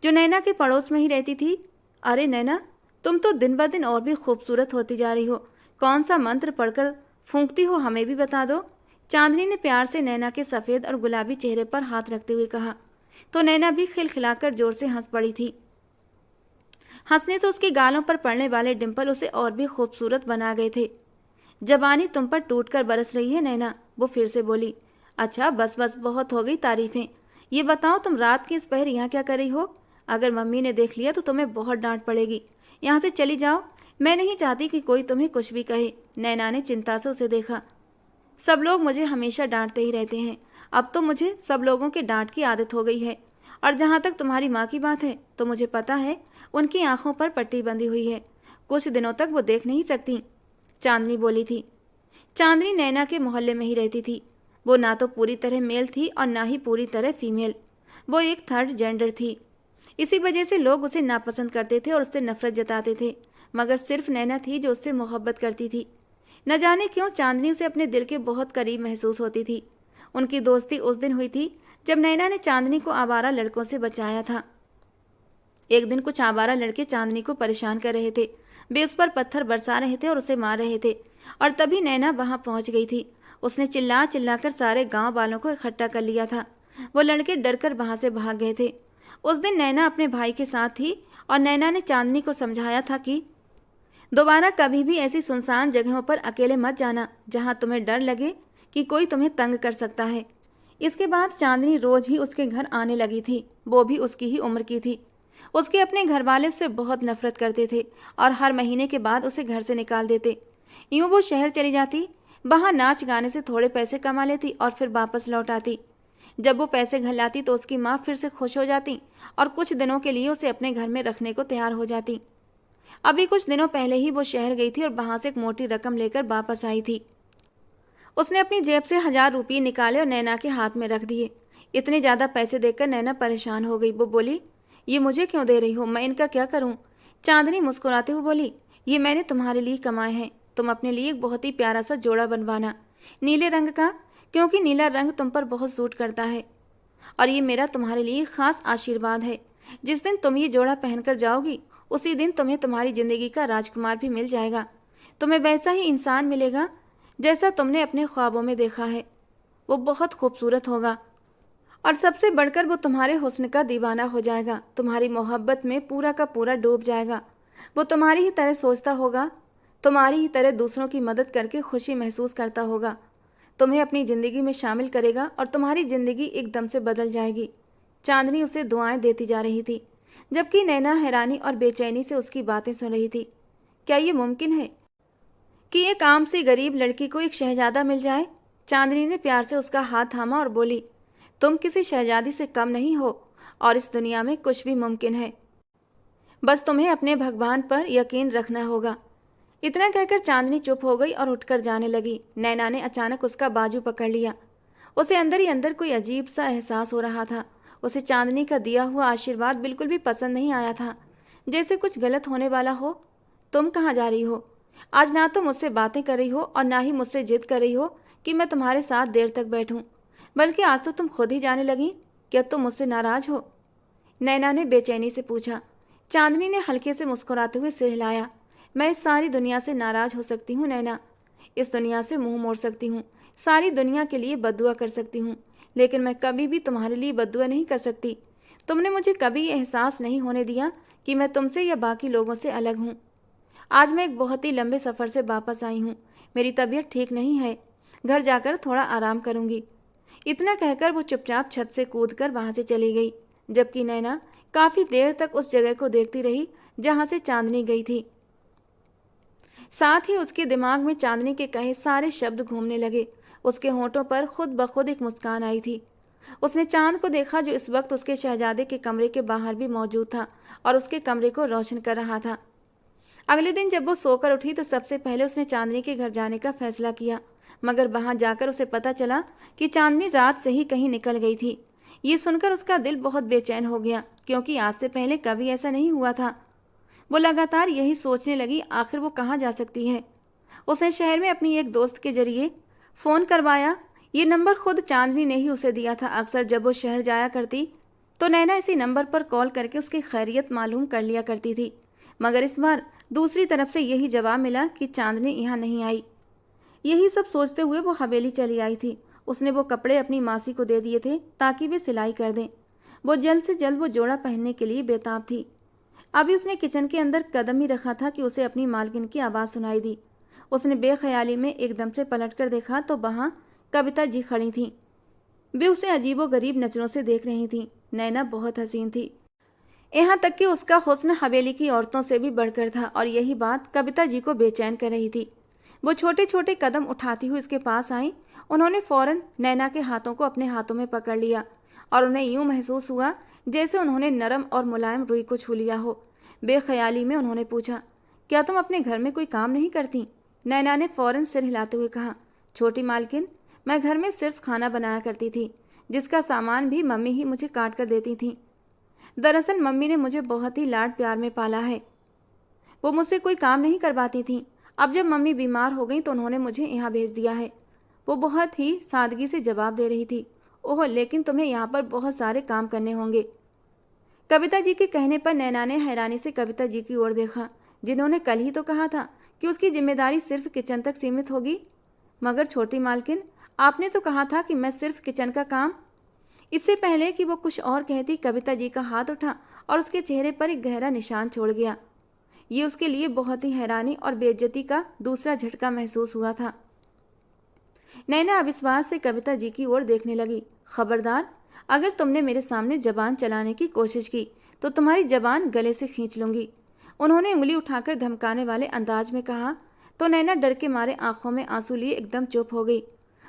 जो नैना के पड़ोस में ही रहती थी। अरे नैना, तुम तो दिन ब दिन और भी खूबसूरत होती जा रही हो। कौन सा मंत्र पढ़कर फूंकती हो, हमें भी बता दो। चांदनी ने प्यार से नैना के सफ़ेद और गुलाबी चेहरे पर हाथ रखते हुए कहा, तो नैना भी खिलखिलाकर जोर से हंस पड़ी थी। हंसने से उसके गालों पर पड़ने वाले डिंपल उसे और भी खूबसूरत बना गए थे। जबानी तुम पर टूटकर बरस रही है नैना, वो फिर से बोली। अच्छा बस बस, बहुत हो गई तारीफें। ये बताओ तुम रात के इस पहर यहाँ क्या कर रही हो? अगर मम्मी ने देख लिया तो तुम्हें बहुत डांट पड़ेगी। यहाँ से चली जाओ, मैं नहीं चाहती कि कोई तुम्हें कुछ भी कहे। नैना ने चिंता से उसे देखा। सब लोग मुझे हमेशा डांटते ही रहते हैं, अब तो मुझे सब लोगों के डांट की आदत हो गई है। और जहाँ तक तुम्हारी माँ की बात है तो मुझे पता है उनकी आंखों पर पट्टी बंधी हुई है, कुछ दिनों तक वो देख नहीं सकती, चांदनी बोली थी। चांदनी नैना के मोहल्ले में ही रहती थी। वो ना तो पूरी तरह मेल थी और ना ही पूरी तरह फीमेल। वो एक थर्ड जेंडर थी। इसी वजह से लोग उसे नापसंद करते थे और उससे नफरत जताते थे, मगर सिर्फ नैना थी जो उससे मोहब्बत करती थी। न जाने क्यों चांदनी उसे अपने दिल के बहुत करीब महसूस होती थी। उनकी दोस्ती उस दिन हुई थी जब नैना ने चांदनी को आवारा लड़कों से बचाया था। एक दिन कुछ आवारा लड़के चांदनी को परेशान कर रहे थे। वे उस पर पत्थर बरसा रहे थे और उसे मार रहे थे, और तभी नैना वहां पहुंच गई थी। उसने चिल्ला चिल्लाकर सारे गांव वालों को इकट्ठा कर लिया था। वो लड़के डरकर वहां से भाग गए थे। उस दिन नैना अपने भाई के साथ थी और नैना ने चांदनी को समझाया था कि दोबारा कभी भी ऐसी सुनसान जगहों पर अकेले मत जाना जहां तुम्हें डर लगे कि कोई तुम्हें तंग कर सकता है। इसके बाद चांदनी रोज ही उसके घर आने लगी थी। वो भी उसकी ही उम्र की थी। उसके अपने घर वाले उससे बहुत नफरत करते थे और हर महीने के बाद उसे घर से निकाल देते। यूं वो शहर चली जाती, वहां नाच गाने से थोड़े पैसे कमा लेती और फिर वापस लौट आती। जब वो पैसे घर लाती तो उसकी माँ फिर से खुश हो जाती और कुछ दिनों के लिए उसे अपने घर में रखने को तैयार हो जाती। अभी कुछ दिनों पहले ही वो शहर गई थी और वहां से एक मोटी रकम लेकर वापस आई थी। उसने अपनी जेब से 1000 रुपये निकाले और नैना के हाथ में रख दिए। इतने ज्यादा पैसे देखकर नैना परेशान हो गई। वो बोली, ये मुझे क्यों दे रही हो, मैं इनका क्या करूं? चांदनी मुस्कुराते हुए बोली, ये मैंने तुम्हारे लिए कमाए हैं, तुम अपने लिए एक बहुत ही प्यारा सा जोड़ा बनवाना, नीले रंग का, क्योंकि नीला रंग तुम पर बहुत सूट करता है। और ये मेरा तुम्हारे लिए खास आशीर्वाद है। जिस दिन तुम ये जोड़ा पहनकर जाओगी उसी दिन तुम्हें तुम्हारी जिंदगी का राजकुमार भी मिल जाएगा। तुम्हें वैसा ही इंसान मिलेगा जैसा तुमने अपने ख्वाबों में देखा है। वो बहुत खूबसूरत होगा और सबसे बढ़कर वो तुम्हारे हुस्न का दीवाना हो जाएगा, तुम्हारी मोहब्बत में पूरा का पूरा डूब जाएगा। वो तुम्हारी ही तरह सोचता होगा, तुम्हारी ही तरह दूसरों की मदद करके खुशी महसूस करता होगा, तुम्हें अपनी ज़िंदगी में शामिल करेगा और तुम्हारी ज़िंदगी एकदम से बदल जाएगी। चांदनी उसे दुआएं देती जा रही थी, जबकि नैना हैरानी और बेचैनी से उसकी बातें सुन रही थी। क्या ये मुमकिन है कि एक आम सी गरीब लड़की को एक शहजादा मिल जाए? चांदनी ने प्यार से उसका हाथ थामा और बोली, तुम किसी शहजादी से कम नहीं हो और इस दुनिया में कुछ भी मुमकिन है। बस तुम्हें अपने भगवान पर यकीन रखना होगा। इतना कहकर चांदनी चुप हो गई और उठकर जाने लगी। नैना ने अचानक उसका बाजू पकड़ लिया। उसे अंदर ही अंदर कोई अजीब सा एहसास हो रहा था। उसे चांदनी का दिया हुआ आशीर्वाद बिल्कुल भी पसंद नहीं आया था, जैसे कुछ गलत होने वाला हो। तुम कहाँ जा रही हो? आज ना तो मुझसे बातें कर रही हो और ना ही मुझसे जिद कर रही हो कि मैं तुम्हारे साथ देर तक बैठूं, बल्कि आज तो तुम खुद ही जाने लगी। क्या तुम मुझसे नाराज हो? नैना ने बेचैनी से पूछा। चांदनी ने हल्के से मुस्कुराते हुए सिर हिलाया। मैं इस सारी दुनिया से नाराज हो सकती हूँ नैना, इस दुनिया से मुंह मोड़ सकती हूँ, सारी दुनिया के लिए बद्दुआ कर सकती हूँ, लेकिन मैं कभी भी तुम्हारे लिए बद्दुआ नहीं कर सकती। तुमने मुझे कभी ये एहसास नहीं होने दिया कि मैं तुमसे या बाकी लोगों से अलग हूँ। आज मैं एक बहुत ही लंबे सफ़र से वापस आई हूँ, मेरी तबीयत ठीक नहीं है, घर जाकर थोड़ा आराम करूँगी। इतना कहकर वो चुपचाप छत से कूदकर वहाँ से चली गई, जबकि नैना काफ़ी देर तक उस जगह को देखती रही जहाँ से चांदनी गई थी। साथ ही उसके दिमाग में चांदनी के कहे सारे शब्द घूमने लगे। उसके होंठों पर खुद ब खुद एक मुस्कान आई थी। उसने चांद को देखा जो इस वक्त उसके शहजादे के कमरे के बाहर भी मौजूद था और उसके कमरे को रोशन कर रहा था। अगले दिन जब वो सोकर उठी तो सबसे पहले उसने चांदनी के घर जाने का फैसला किया, मगर वहां जाकर उसे पता चला कि चांदनी रात से ही कहीं निकल गई थी। ये सुनकर उसका दिल बहुत बेचैन हो गया, क्योंकि आज से पहले कभी ऐसा नहीं हुआ था। वो लगातार यही सोचने लगी, आखिर वो कहाँ जा सकती है। उसने शहर में अपनी एक दोस्त के जरिए फ़ोन करवाया। ये नंबर खुद चांदनी ने ही उसे दिया था। अक्सर जब वो शहर जाया करती तो नैना इसी नंबर पर कॉल करके उसकी खैरियत मालूम कर लिया करती थी, मगर इस बार दूसरी तरफ से यही जवाब मिला कि चांदनी यहाँ नहीं आई। यही सब सोचते हुए वो हवेली चली आई थी। उसने वो कपड़े अपनी मासी को दे दिए थे ताकि वे सिलाई कर दें। वो जल्द से जल्द वो जोड़ा पहनने के लिए बेताब थी। अभी उसने किचन के अंदर कदम ही रखा था कि उसे अपनी मालकिन की आवाज़ सुनाई दी। उसने बेख्याली में एकदम से पलट कर देखा तो वहाँ कविता जी खड़ी थीं। वे उसे अजीबो-गरीब नज़रों से देख रही थीं। नैना बहुत हसीन थी, यहाँ तक कि उसका हुस्न हवेली की औरतों से भी बढ़कर था और यही बात कविता जी को बेचैन कर रही थी। वो छोटे छोटे कदम उठाती हुई इसके पास आई। उन्होंने फौरन नैना के हाथों को अपने हाथों में पकड़ लिया और उन्हें यूं महसूस हुआ जैसे उन्होंने नरम और मुलायम रुई को छू लिया हो। बेख्याली में उन्होंने पूछा, क्या तुम अपने घर में कोई काम नहीं करती? नैना ने फौरन सिर हिलाते हुए कहा, छोटी मालकिन, मैं घर में सिर्फ खाना बनाया करती थी, जिसका सामान भी मम्मी ही मुझे काट कर देती थी। दरअसल मम्मी ने मुझे बहुत ही लाड प्यार में पाला है। वो मुझसे कोई काम नहीं करवाती थी। अब जब मम्मी बीमार हो गई तो उन्होंने मुझे यहाँ भेज दिया है। वो बहुत ही सादगी से जवाब दे रही थी। ओह, लेकिन तुम्हें यहाँ पर बहुत सारे काम करने होंगे। कविता जी के कहने पर नैना ने हैरानी से कविता जी की ओर देखा, जिन्होंने कल ही तो कहा था कि उसकी जिम्मेदारी सिर्फ किचन तक सीमित होगी। मगर छोटी मालकिन, आपने तो कहा था कि मैं सिर्फ किचन का काम। इससे पहले कि वो कुछ और कहती, कविता जी का हाथ उठा और उसके चेहरे पर एक गहरा निशान छोड़ गया। ये उसके लिए बहुत ही हैरानी और बेइज्जती का दूसरा झटका महसूस हुआ था। नैना अविश्वास से कविता जी की ओर देखने लगी। खबरदार, अगर तुमने मेरे सामने जबान चलाने की कोशिश की तो तुम्हारी जबान गले से खींच लूंगी। उन्होंने उंगली उठाकर धमकाने वाले अंदाज में कहा तो नैना डर के मारे आंखों में आंसू लिए एकदम चुप हो गई।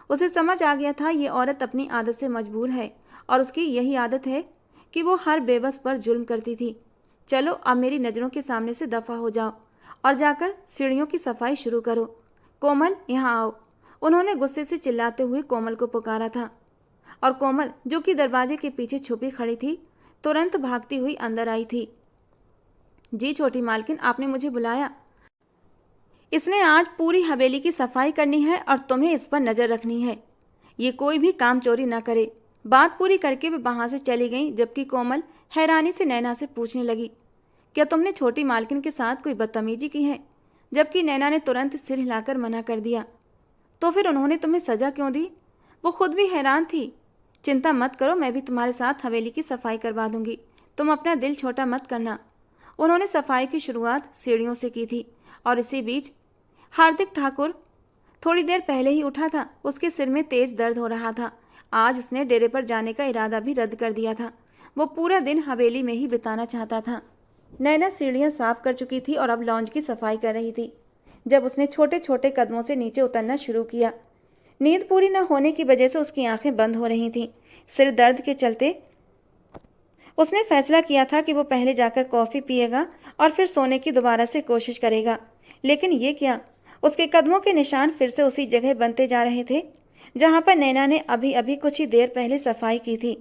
उसे समझ आ गया था ये औरत अपनी आदत से मजबूर है और उसकी यही आदत है कि वो हर बेबस पर जुल्म करती थी। चलो अब मेरी नज़रों के सामने से दफ़ा हो जाओ और जाकर सीढ़ियों की सफाई शुरू करो। कोमल, यहाँ आओ। उन्होंने गुस्से से चिल्लाते हुए कोमल को पुकारा था और कोमल, जो कि दरवाजे के पीछे छुपी खड़ी थी, तुरंत भागती हुई अंदर आई थी। जी छोटी मालकिन, आपने मुझे बुलाया। इसने आज पूरी हवेली की सफाई करनी है और तुम्हें इस पर नज़र रखनी है। ये कोई भी काम चोरी न करे। बात पूरी करके वे वहाँ से चली गईं, जबकि कोमल हैरानी से नैना से पूछने लगी, क्या तुमने छोटी मालकिन के साथ कोई बदतमीजी की है? जबकि नैना ने तुरंत सिर हिलाकर मना कर दिया। तो फिर उन्होंने तुम्हें सज़ा क्यों दी? वो खुद भी हैरान थी। चिंता मत करो, मैं भी तुम्हारे साथ हवेली की सफाई करवा दूंगी। तुम अपना दिल छोटा मत करना। उन्होंने सफाई की शुरुआत सीढ़ियों से की थी और इसी बीच हार्दिक ठाकुर थोड़ी देर पहले ही उठा था। उसके सिर में तेज दर्द हो रहा था। आज उसने डेरे पर जाने का इरादा भी रद्द कर दिया था। वो पूरा दिन हवेली में ही बिताना चाहता था। नैना सीढ़ियाँ साफ कर चुकी थी और अब लॉन्ज की सफाई कर रही थी जब उसने छोटे छोटे कदमों से नीचे उतरना शुरू किया। नींद पूरी न होने की वजह से उसकी आंखें बंद हो रही थीं। सिर दर्द के चलते उसने फैसला किया था कि वो पहले जाकर कॉफ़ी पिएगा और फिर सोने की दोबारा से कोशिश करेगा। लेकिन ये क्या, उसके कदमों के निशान फिर से उसी जगह बनते जा रहे थे जहाँ पर नैना ने अभी अभी कुछ ही देर पहले सफाई की थी।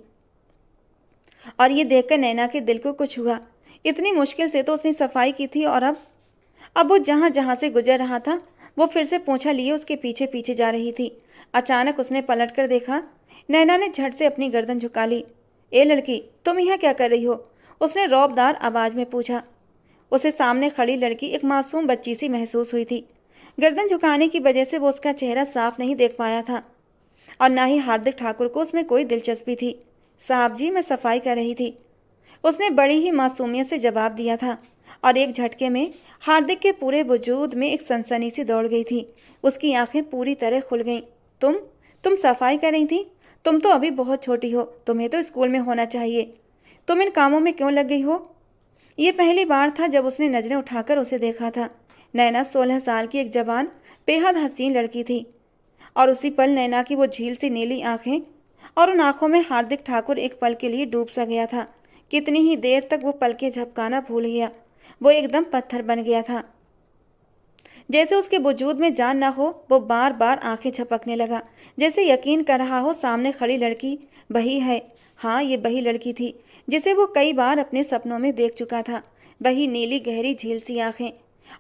और ये देखकर नैना के दिल को कुछ हुआ। इतनी मुश्किल से तो उसने सफाई की थी और अब वो जहाँ जहाँ से गुजर रहा था वो फिर से पोंछा लिए उसके पीछे पीछे जा रही थी। अचानक उसने पलट कर देखा। नैना ने झट से अपनी गर्दन झुका ली। ए लड़की, तुम यहाँ क्या कर रही हो? उसने रौबदार आवाज़ में पूछा। उसे सामने खड़ी लड़की एक मासूम बच्ची सी महसूस हुई थी। गर्दन झुकाने की वजह से वो उसका चेहरा साफ नहीं देख पाया था और ना ही हार्दिक ठाकुर को उसमें कोई दिलचस्पी थी। साहब जी, मैं सफाई कर रही थी, उसने बड़ी ही मासूमियत से जवाब दिया था और एक झटके में हार्दिक के पूरे वजूद में एक सनसनी सी दौड़ गई थी। उसकी आंखें पूरी तरह खुल गईं। तुम सफाई कर रही थी? तुम तो अभी बहुत छोटी हो, तुम्हें तो स्कूल में होना चाहिए। तुम इन कामों में क्यों लग गई हो? ये पहली बार था जब उसने नज़रें उठाकर उसे देखा था। नैना 16 साल की एक जवान बेहद हसीन लड़की थी और उसी पल नैना की वो झील सी नीली आंखें और उन आंखों में हार्दिक ठाकुर एक पल के लिए डूब सा गया था। कितनी ही देर तक वो पलकें झपकाना भूल गया। वो एकदम पत्थर बन गया था। जैसे उसके वजूद में जान ना हो, वो बार बार आंखें झपकने लगा, जैसे यकीन कर रहा हो सामने खड़ी लड़की वही है। हाँ, ये वही लड़की थी जिसे वो कई बार अपने सपनों में देख चुका था। वही नीली गहरी झील सी आंखें,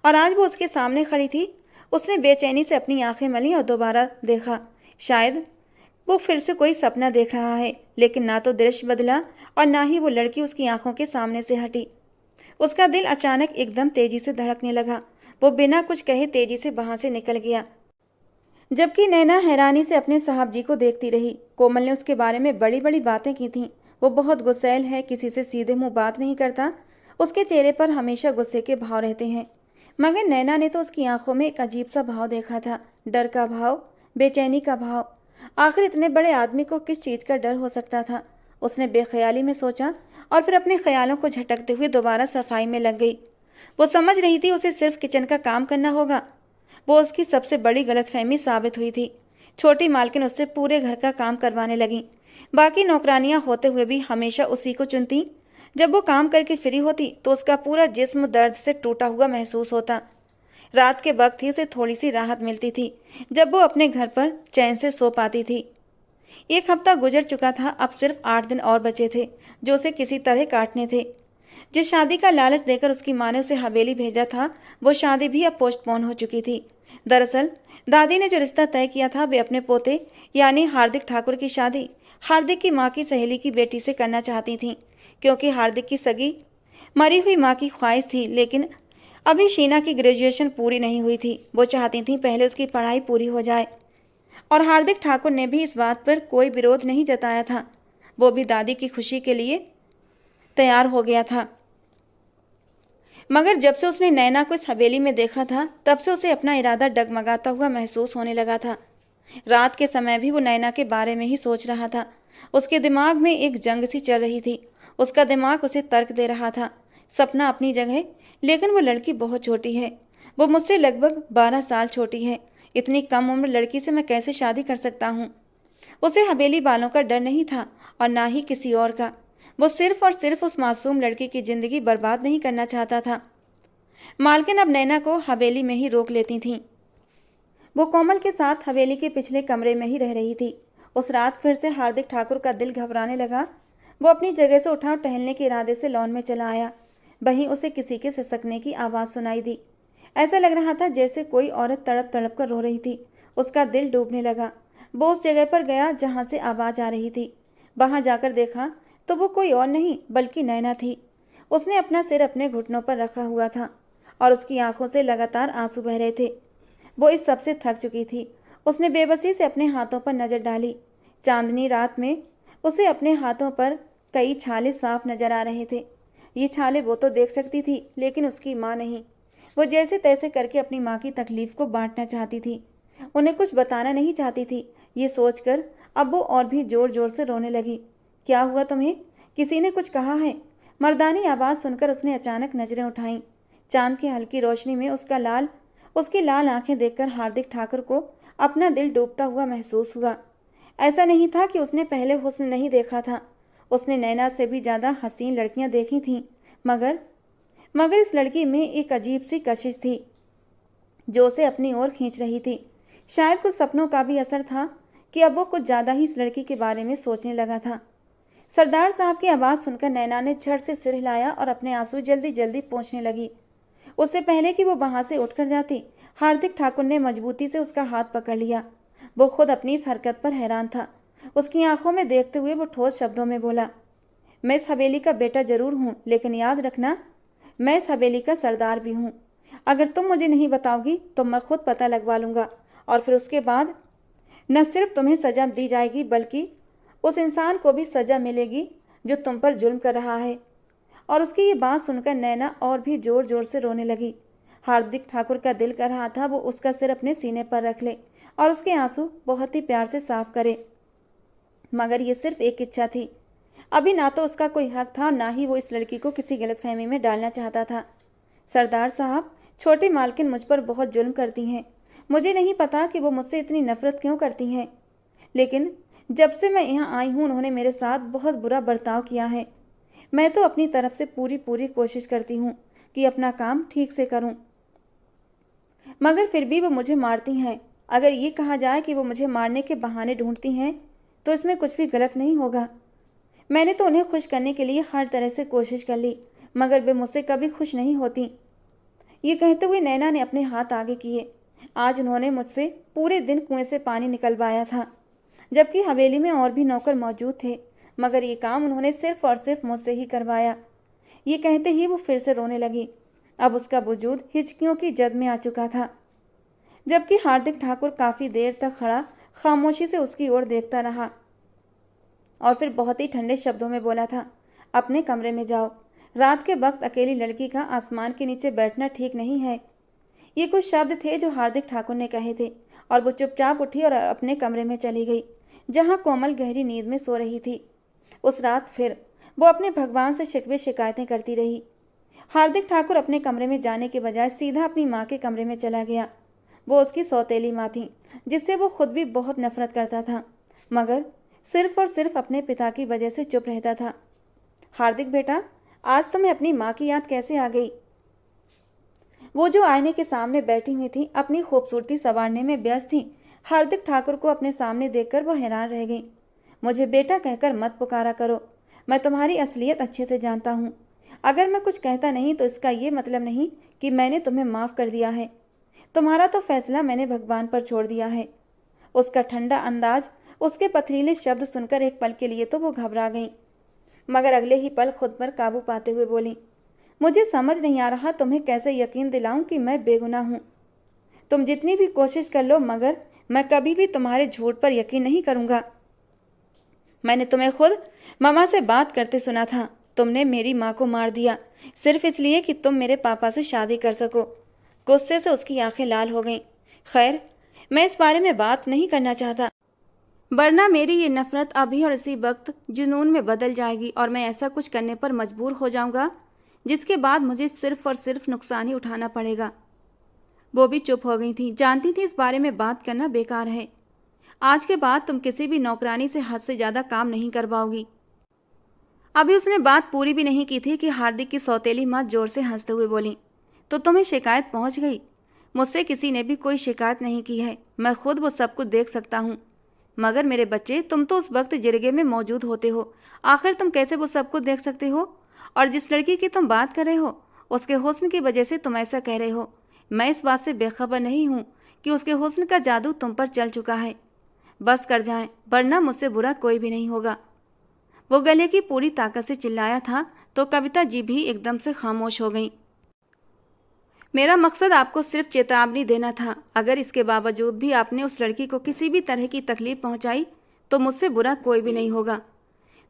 और आज वो उसके सामने खड़ी थी। उसने बेचैनी से अपनी आंखें मली और दोबारा देखा। शायद वो फिर से कोई सपना देख रहा है, लेकिन ना तो दृश्य बदला और ना ही वो लड़की उसकी आंखों के सामने से हटी। उसका दिल अचानक एकदम तेजी से धड़कने लगा। वो बिना कुछ कहे तेजी से वहां से निकल गया, जबकि नैना हैरानी से अपने साहब जी को देखती रही। कोमल ने उसके बारे में बड़ी बड़ी बातें की थीं। वो बहुत गुस्सैल है, किसी से सीधे मुंह बात नहीं करता। उसके चेहरे पर हमेशा गुस्से के भाव रहते हैं। मगर नैना ने तो उसकी आंखों में एक अजीब सा भाव देखा था, डर का भाव, बेचैनी का भाव। आखिर इतने बड़े आदमी को किस चीज़ का डर हो सकता था? उसने बेख्याली में सोचा और फिर अपने ख्यालों को झटकते हुए दोबारा सफाई में लग गई। वो समझ रही थी उसे सिर्फ किचन का काम करना होगा। वो उसकी सबसे बड़ी गलतफहमी साबित हुई थी। छोटी मालकिन उससे पूरे घर का काम करवाने लगी। बाकी नौकरानियां होते हुए भी हमेशा उसी को चुनती। जब वो काम करके फ्री होती तो उसका पूरा जिस्म दर्द से टूटा हुआ महसूस होता। रात के वक्त ही उसे थोड़ी सी राहत मिलती थी, जब वो अपने घर पर चैन से सो पाती थी। एक हफ्ता गुजर चुका था, अब सिर्फ 8 दिन और बचे थे जो उसे किसी तरह काटने थे। जिस शादी का लालच देकर उसकी माँ ने उसे हवेली भेजा था, वो शादी भी अब पोस्टपोन हो चुकी थी। दरअसल दादी ने जो रिश्ता तय किया था वे अपने पोते यानी हार्दिक ठाकुर की शादी हार्दिक की माँ की सहेली की बेटी से करना चाहती थीं, क्योंकि हार्दिक की सगी मरी हुई माँ की ख्वाहिश थी। लेकिन अभी शीना की ग्रेजुएशन पूरी नहीं हुई थी। वो चाहती थी पहले उसकी पढ़ाई पूरी हो जाए, और हार्दिक ठाकुर ने भी इस बात पर कोई विरोध नहीं जताया था। वो भी दादी की खुशी के लिए तैयार हो गया था। मगर जब से उसने नैना को इस हवेली में देखा था, तब से उसे अपना इरादा डगमगाता हुआ महसूस होने लगा था। रात के समय भी वो नैना के बारे में ही सोच रहा था। उसके दिमाग में एक जंग सी चल रही थी। उसका दिमाग उसे तर्क दे रहा था। सपना अपनी जगह, लेकिन वो लड़की बहुत छोटी है। वो मुझसे लगभग 12 साल छोटी है। इतनी कम उम्र लड़की से मैं कैसे शादी कर सकता हूँ? उसे हवेली वालों का डर नहीं था और ना ही किसी और का। वो सिर्फ और सिर्फ उस मासूम लड़की की जिंदगी बर्बाद नहीं करना चाहता था। मालकिन अब नैना को हवेली में ही रोक लेती थीं। वो कोमल के साथ हवेली के पिछले कमरे में ही रह रही थी। उस रात फिर से हार्दिक ठाकुर का दिल घबराने लगा। वो अपनी जगह से उठा और टहलने के इरादे से लॉन में चला आया। वहीं उसे किसी के सिसकने की आवाज़ सुनाई दी। ऐसा लग रहा था जैसे कोई औरत तड़प तड़प कर रो रही थी। उसका दिल डूबने लगा। वो उस जगह पर गया जहाँ से आवाज़ आ रही थी। वहाँ जाकर देखा तो वो कोई और नहीं बल्कि नैना थी। उसने अपना सिर अपने घुटनों पर रखा हुआ था और उसकी आंखों से लगातार आंसू बह रहे थे। वो इस सब से थक चुकी थी। उसने बेबसी से अपने हाथों पर नजर डाली। चांदनी रात में उसे अपने हाथों पर कई छाले साफ नजर आ रहे थे। ये छाले वो तो देख सकती थी, लेकिन उसकी माँ नहीं। वो जैसे तैसे करके अपनी माँ की तकलीफ को बांटना चाहती थी, उन्हें कुछ बताना नहीं चाहती थी। ये सोचकर अब वो और भी जोर जोर से रोने लगी। क्या हुआ तुम्हें? किसी ने कुछ कहा है? मर्दानी आवाज़ सुनकर उसने अचानक नजरें उठाईं। चांद की हल्की रोशनी में उसकी लाल आंखें देखकर हार्दिक ठाकुर को अपना दिल डूबता हुआ महसूस हुआ। ऐसा नहीं था कि उसने पहले हुस्न नहीं देखा था। उसने नैना से भी ज़्यादा हसीन लड़कियां देखी थीं, मगर इस लड़की में एक अजीब सी कशिश थी जो उसे अपनी ओर खींच रही थी। शायद कुछ सपनों का भी असर था कि अब वो कुछ ज़्यादा ही इस लड़की के बारे में सोचने लगा था। सरदार साहब की आवाज़ सुनकर नैना ने झट से सिर हिलाया और अपने आंसू जल्दी जल्दी पोंछने लगी। उससे पहले कि वो वहां से उठकर जाती, हार्दिक ठाकुर ने मजबूती से उसका हाथ पकड़ लिया। वो खुद अपनी इस हरकत पर हैरान था। उसकी आंखों में देखते हुए वो ठोस शब्दों में बोला, मैं इस हवेली का बेटा जरूर हूँ, लेकिन याद रखना मैं इस हवेली का सरदार भी हूँ। अगर तुम मुझे नहीं बताओगी तो मैं खुद पता लगवा लूँगा, और फिर उसके बाद न सिर्फ तुम्हें सजा दी जाएगी बल्कि उस इंसान को भी सजा मिलेगी जो तुम पर जुल्म कर रहा है। और उसकी ये बात सुनकर नैना और भी जोर जोर से रोने लगी। हार्दिक ठाकुर का दिल कर रहा था वो उसका सिर अपने सीने पर रख ले और उसके आंसू बहुत ही प्यार से साफ करे, मगर ये सिर्फ एक इच्छा थी। अभी ना तो उसका कोई हक था, ना ही वो इस लड़की को किसी गलतफहमी में डालना चाहता था। सरदार साहब, छोटी मालकिन मुझ पर बहुत जुल्म करती हैं। मुझे नहीं पता कि वो मुझसे इतनी नफरत क्यों करती हैं, लेकिन जब से मैं यहाँ आई हूँ उन्होंने मेरे साथ बहुत बुरा बर्ताव किया है। मैं तो अपनी तरफ से पूरी कोशिश करती हूँ कि अपना काम ठीक से करूँ, मगर फिर भी वो मुझे मारती हैं। अगर ये कहा जाए कि वो मुझे मारने के बहाने ढूंढती हैं तो इसमें कुछ भी गलत नहीं होगा। मैंने तो उन्हें खुश करने के लिए हर तरह से कोशिश कर ली, मगर वे मुझसे कभी खुश नहीं होती। ये कहते हुए नैना ने अपने हाथ आगे किए। आज उन्होंने मुझसे पूरे दिन कुएं से पानी निकलवाया था, जबकि हवेली में और भी नौकर मौजूद थे, मगर ये काम उन्होंने सिर्फ और सिर्फ मुझसे ही करवाया। ये कहते ही वो फिर से रोने लगी। अब उसका वजूद हिचकियों की जद में आ चुका था, जबकि हार्दिक ठाकुर काफ़ी देर तक खड़ा खामोशी से उसकी ओर देखता रहा और फिर बहुत ही ठंडे शब्दों में बोला था, अपने कमरे में जाओ, रात के वक्त अकेली लड़की का आसमान के नीचे बैठना ठीक नहीं है। ये कुछ शब्द थे जो हार्दिक ठाकुर ने कहे थे और वो चुपचाप उठी और अपने कमरे में चली गई, जहां कोमल गहरी नींद में सो रही थी। उस रात फिर वो अपने भगवान से शिकवे शिकायतें करती रही। हार्दिक ठाकुर अपने कमरे में जाने के बजाय सीधा अपनी माँ के कमरे में चला गया। वो उसकी सौतेली माँ थी, जिससे वो खुद भी बहुत नफरत करता था, मगर सिर्फ और सिर्फ अपने पिता की वजह से चुप रहता था। हार्दिक बेटा, आज तुम्हें अपनी माँ की याद कैसे आ गई? वो जो आईने के सामने बैठी हुई थी, अपनी खूबसूरती संवारने में व्यस्त थी। हार्दिक ठाकुर को अपने सामने देखकर वो हैरान रह गई। मुझे बेटा कहकर मत पुकारा करो, मैं तुम्हारी असलियत अच्छे से जानता हूँ। अगर मैं कुछ कहता नहीं तो इसका ये मतलब नहीं कि मैंने तुम्हें माफ़ कर दिया है। तुम्हारा तो फैसला मैंने भगवान पर छोड़ दिया है। उसका ठंडा अंदाज, उसके पथरीले शब्द सुनकर एक पल के लिए तो वो घबरा गई, मगर अगले ही पल खुद पर काबू पाते हुए बोली, मुझे समझ नहीं आ रहा तुम्हें कैसे यकीन दिलाऊं कि मैं बेगुनाह हूँ। तुम जितनी भी कोशिश कर लो, मगर मैं कभी भी तुम्हारे झूठ पर यकीन नहीं करूँगा। मैंने तुम्हें खुद मामा से बात करते सुना था। तुमने मेरी माँ को मार दिया सिर्फ इसलिए कि तुम मेरे पापा से शादी कर सको। गुस्से से उसकी आंखें लाल हो गईं। खैर, मैं इस बारे में बात नहीं करना चाहता, वरना मेरी ये नफरत अभी और इसी वक्त जुनून में बदल जाएगी और मैं ऐसा कुछ करने पर मजबूर हो जाऊंगा जिसके बाद मुझे सिर्फ और सिर्फ नुकसान ही उठाना पड़ेगा। वो भी चुप हो गई थी, जानती थी इस बारे में बात करना बेकार है। आज के बाद तुम किसी भी नौकरानी से हद से ज़्यादा काम नहीं कर पाओगी। अभी उसने बात पूरी भी नहीं की थी कि हार्दिक की सौतेली माँ जोर से हंसते हुए बोली, तो तुम्हें शिकायत पहुंच गई? मुझसे किसी ने भी कोई शिकायत नहीं की है, मैं खुद वो सब कुछ देख सकता हूँ। मगर मेरे बच्चे, तुम तो उस वक्त जिरगे में मौजूद होते हो, आखिर तुम कैसे वो सब कुछ देख सकते हो? और जिस लड़की की तुम बात कर रहे हो, उसके हुस्न की वजह से तुम ऐसा कह रहे हो। मैं इस बात से बेखबर नहीं हूँ कि उसके हुस्न का जादू तुम पर चल चुका है। बस कर जाएं, वरना मुझसे बुरा कोई भी नहीं होगा। वो गले की पूरी ताकत से चिल्लाया था तो कविता जी भी एकदम से खामोश हो गई। मेरा मकसद आपको सिर्फ चेतावनी देना था। अगर इसके बावजूद भी आपने उस लड़की को किसी भी तरह की तकलीफ पहुंचाई तो मुझसे बुरा कोई भी नहीं होगा।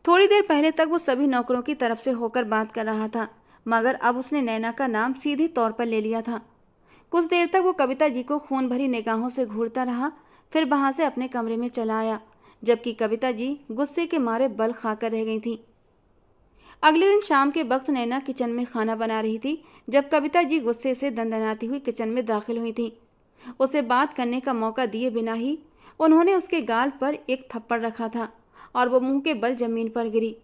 थोड़ी देर पहले तक वो सभी नौकरों की तरफ से होकर बात कर रहा था, मगर अब उसने नैना का नाम सीधे तौर पर ले लिया था। कुछ देर तक वो कविता जी को खून भरी निगाहों से घूरता रहा, फिर वहां से अपने कमरे में चला आया, जबकि कविता जी गुस्से के मारे बल खाकर रह गई थी। अगले दिन शाम के वक्त नैना किचन में खाना बना रही थी जब कविता जी गुस्से से दंदनाती हुई किचन में दाखिल हुई थी। उसे बात करने का मौका दिए बिना ही उन्होंने उसके गाल पर एक थप्पड़ रखा था और वो मुंह के बल जमीन पर गिरी।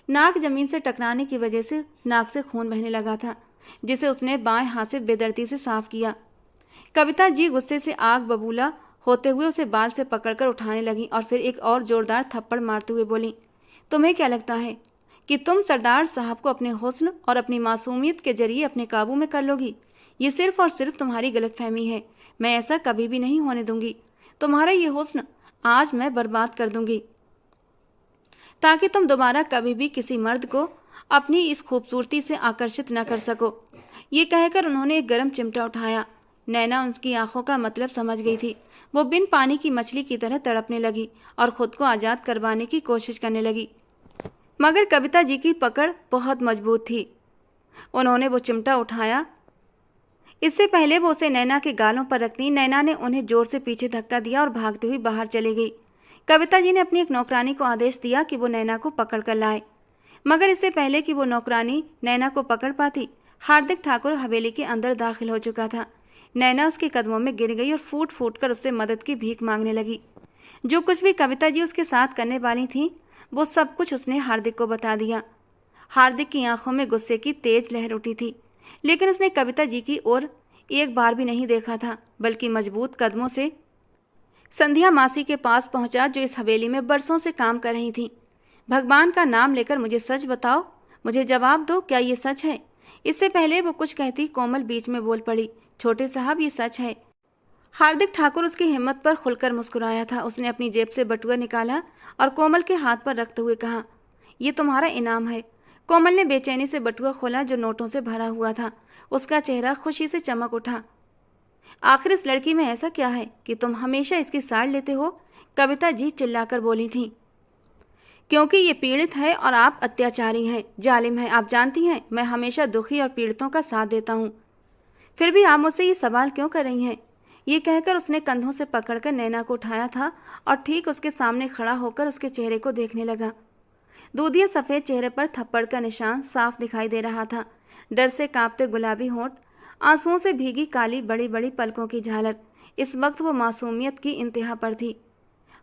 नाक जमीन से टकराने की वजह से नाक से खून बहने लगा था, जिसे उसने बाएं हाथ से बेदर्दी से साफ किया। कविता जी गुस्से से आग बबूला होते हुए उसे बाल से पकड़कर उठाने लगी और फिर एक और जोरदार थप्पड़ मारते हुए बोली, तुम्हें क्या लगता है कि तुम सरदार साहब को अपने हुस्न और अपनी मासूमियत के जरिए अपने काबू में कर लोगी? ये सिर्फ और सिर्फ तुम्हारी गलतफहमी है। मैं ऐसा कभी भी नहीं होने दूंगी। तुम्हारा ये हुस्न आज मैं बर्बाद कर दूंगी, ताकि तुम दोबारा कभी भी किसी मर्द को अपनी इस खूबसूरती से आकर्षित न कर सको। ये कहकर उन्होंने एक गर्म चिमटा उठाया। नैना उनकी आंखों का मतलब समझ गई थी। वो बिन पानी की मछली की तरह तड़पने लगी और खुद को आज़ाद करवाने की कोशिश करने लगी, मगर कविता जी की पकड़ बहुत मजबूत थी। उन्होंने वो चिमटा उठाया। इससे पहले वो उसे नैना के गालों पर रखती, नैना ने उन्हें जोर से पीछे धक्का दिया और भागती हुई बाहर चली गई। कविता जी ने अपनी एक नौकरानी को आदेश दिया कि वो नैना को पकड़ कर लाए, मगर इससे पहले कि वो नौकरानी नैना को पकड़ पाती, हार्दिक ठाकुर हवेली के अंदर दाखिल हो चुका था। नैना उसके कदमों में गिर गई और फूट फूट कर उससे मदद की भीख मांगने लगी। जो कुछ भी कविता जी उसके साथ करने वाली थी, वो सब कुछ उसने हार्दिक को बता दिया। हार्दिक की आंखों में गुस्से की तेज लहर उठी थी, लेकिन उसने कविता जी की ओर एक बार भी नहीं देखा था, बल्कि मजबूत कदमों से संध्या मासी के पास पहुंचा, जो इस हवेली में बरसों से काम कर रही थी। भगवान का नाम लेकर मुझे सच बताओ, मुझे जवाब दो, क्या ये सच है? इससे पहले वो कुछ कहती, कोमल बीच में बोल पड़ी, छोटे साहब ये सच है। हार्दिक ठाकुर उसकी हिम्मत पर खुलकर मुस्कुराया था। उसने अपनी जेब से बटुआ निकाला और कोमल के हाथ पर रखते हुए कहा, ये तुम्हारा इनाम है। कोमल ने बेचैनी से बटुआ खोला जो नोटों से भरा हुआ था। उसका चेहरा खुशी से चमक उठा। आखिर इस लड़की में ऐसा क्या है कि तुम हमेशा इसकी साड़ लेते हो? कविता जी चिल्लाकर बोली थी। क्योंकि ये पीड़ित है और आप अत्याचारी हैं, जालिम हैं। आप जानती हैं मैं हमेशा दुखी और पीड़ितों का साथ देता हूँ, फिर भी आप मुझसे ये सवाल क्यों कर रही हैं? ये कहकर उसने कंधों से पकड़कर नैना को उठाया था और ठीक उसके सामने खड़ा होकर उसके चेहरे को देखने लगा। दूधिया सफ़ेद चेहरे पर थप्पड़ का निशान साफ दिखाई दे रहा था। डर से कांपते गुलाबी होंठ, आंसुओं से भीगी काली बड़ी बड़ी पलकों की झालर। इस वक्त वो मासूमियत की इंतहा पर थी।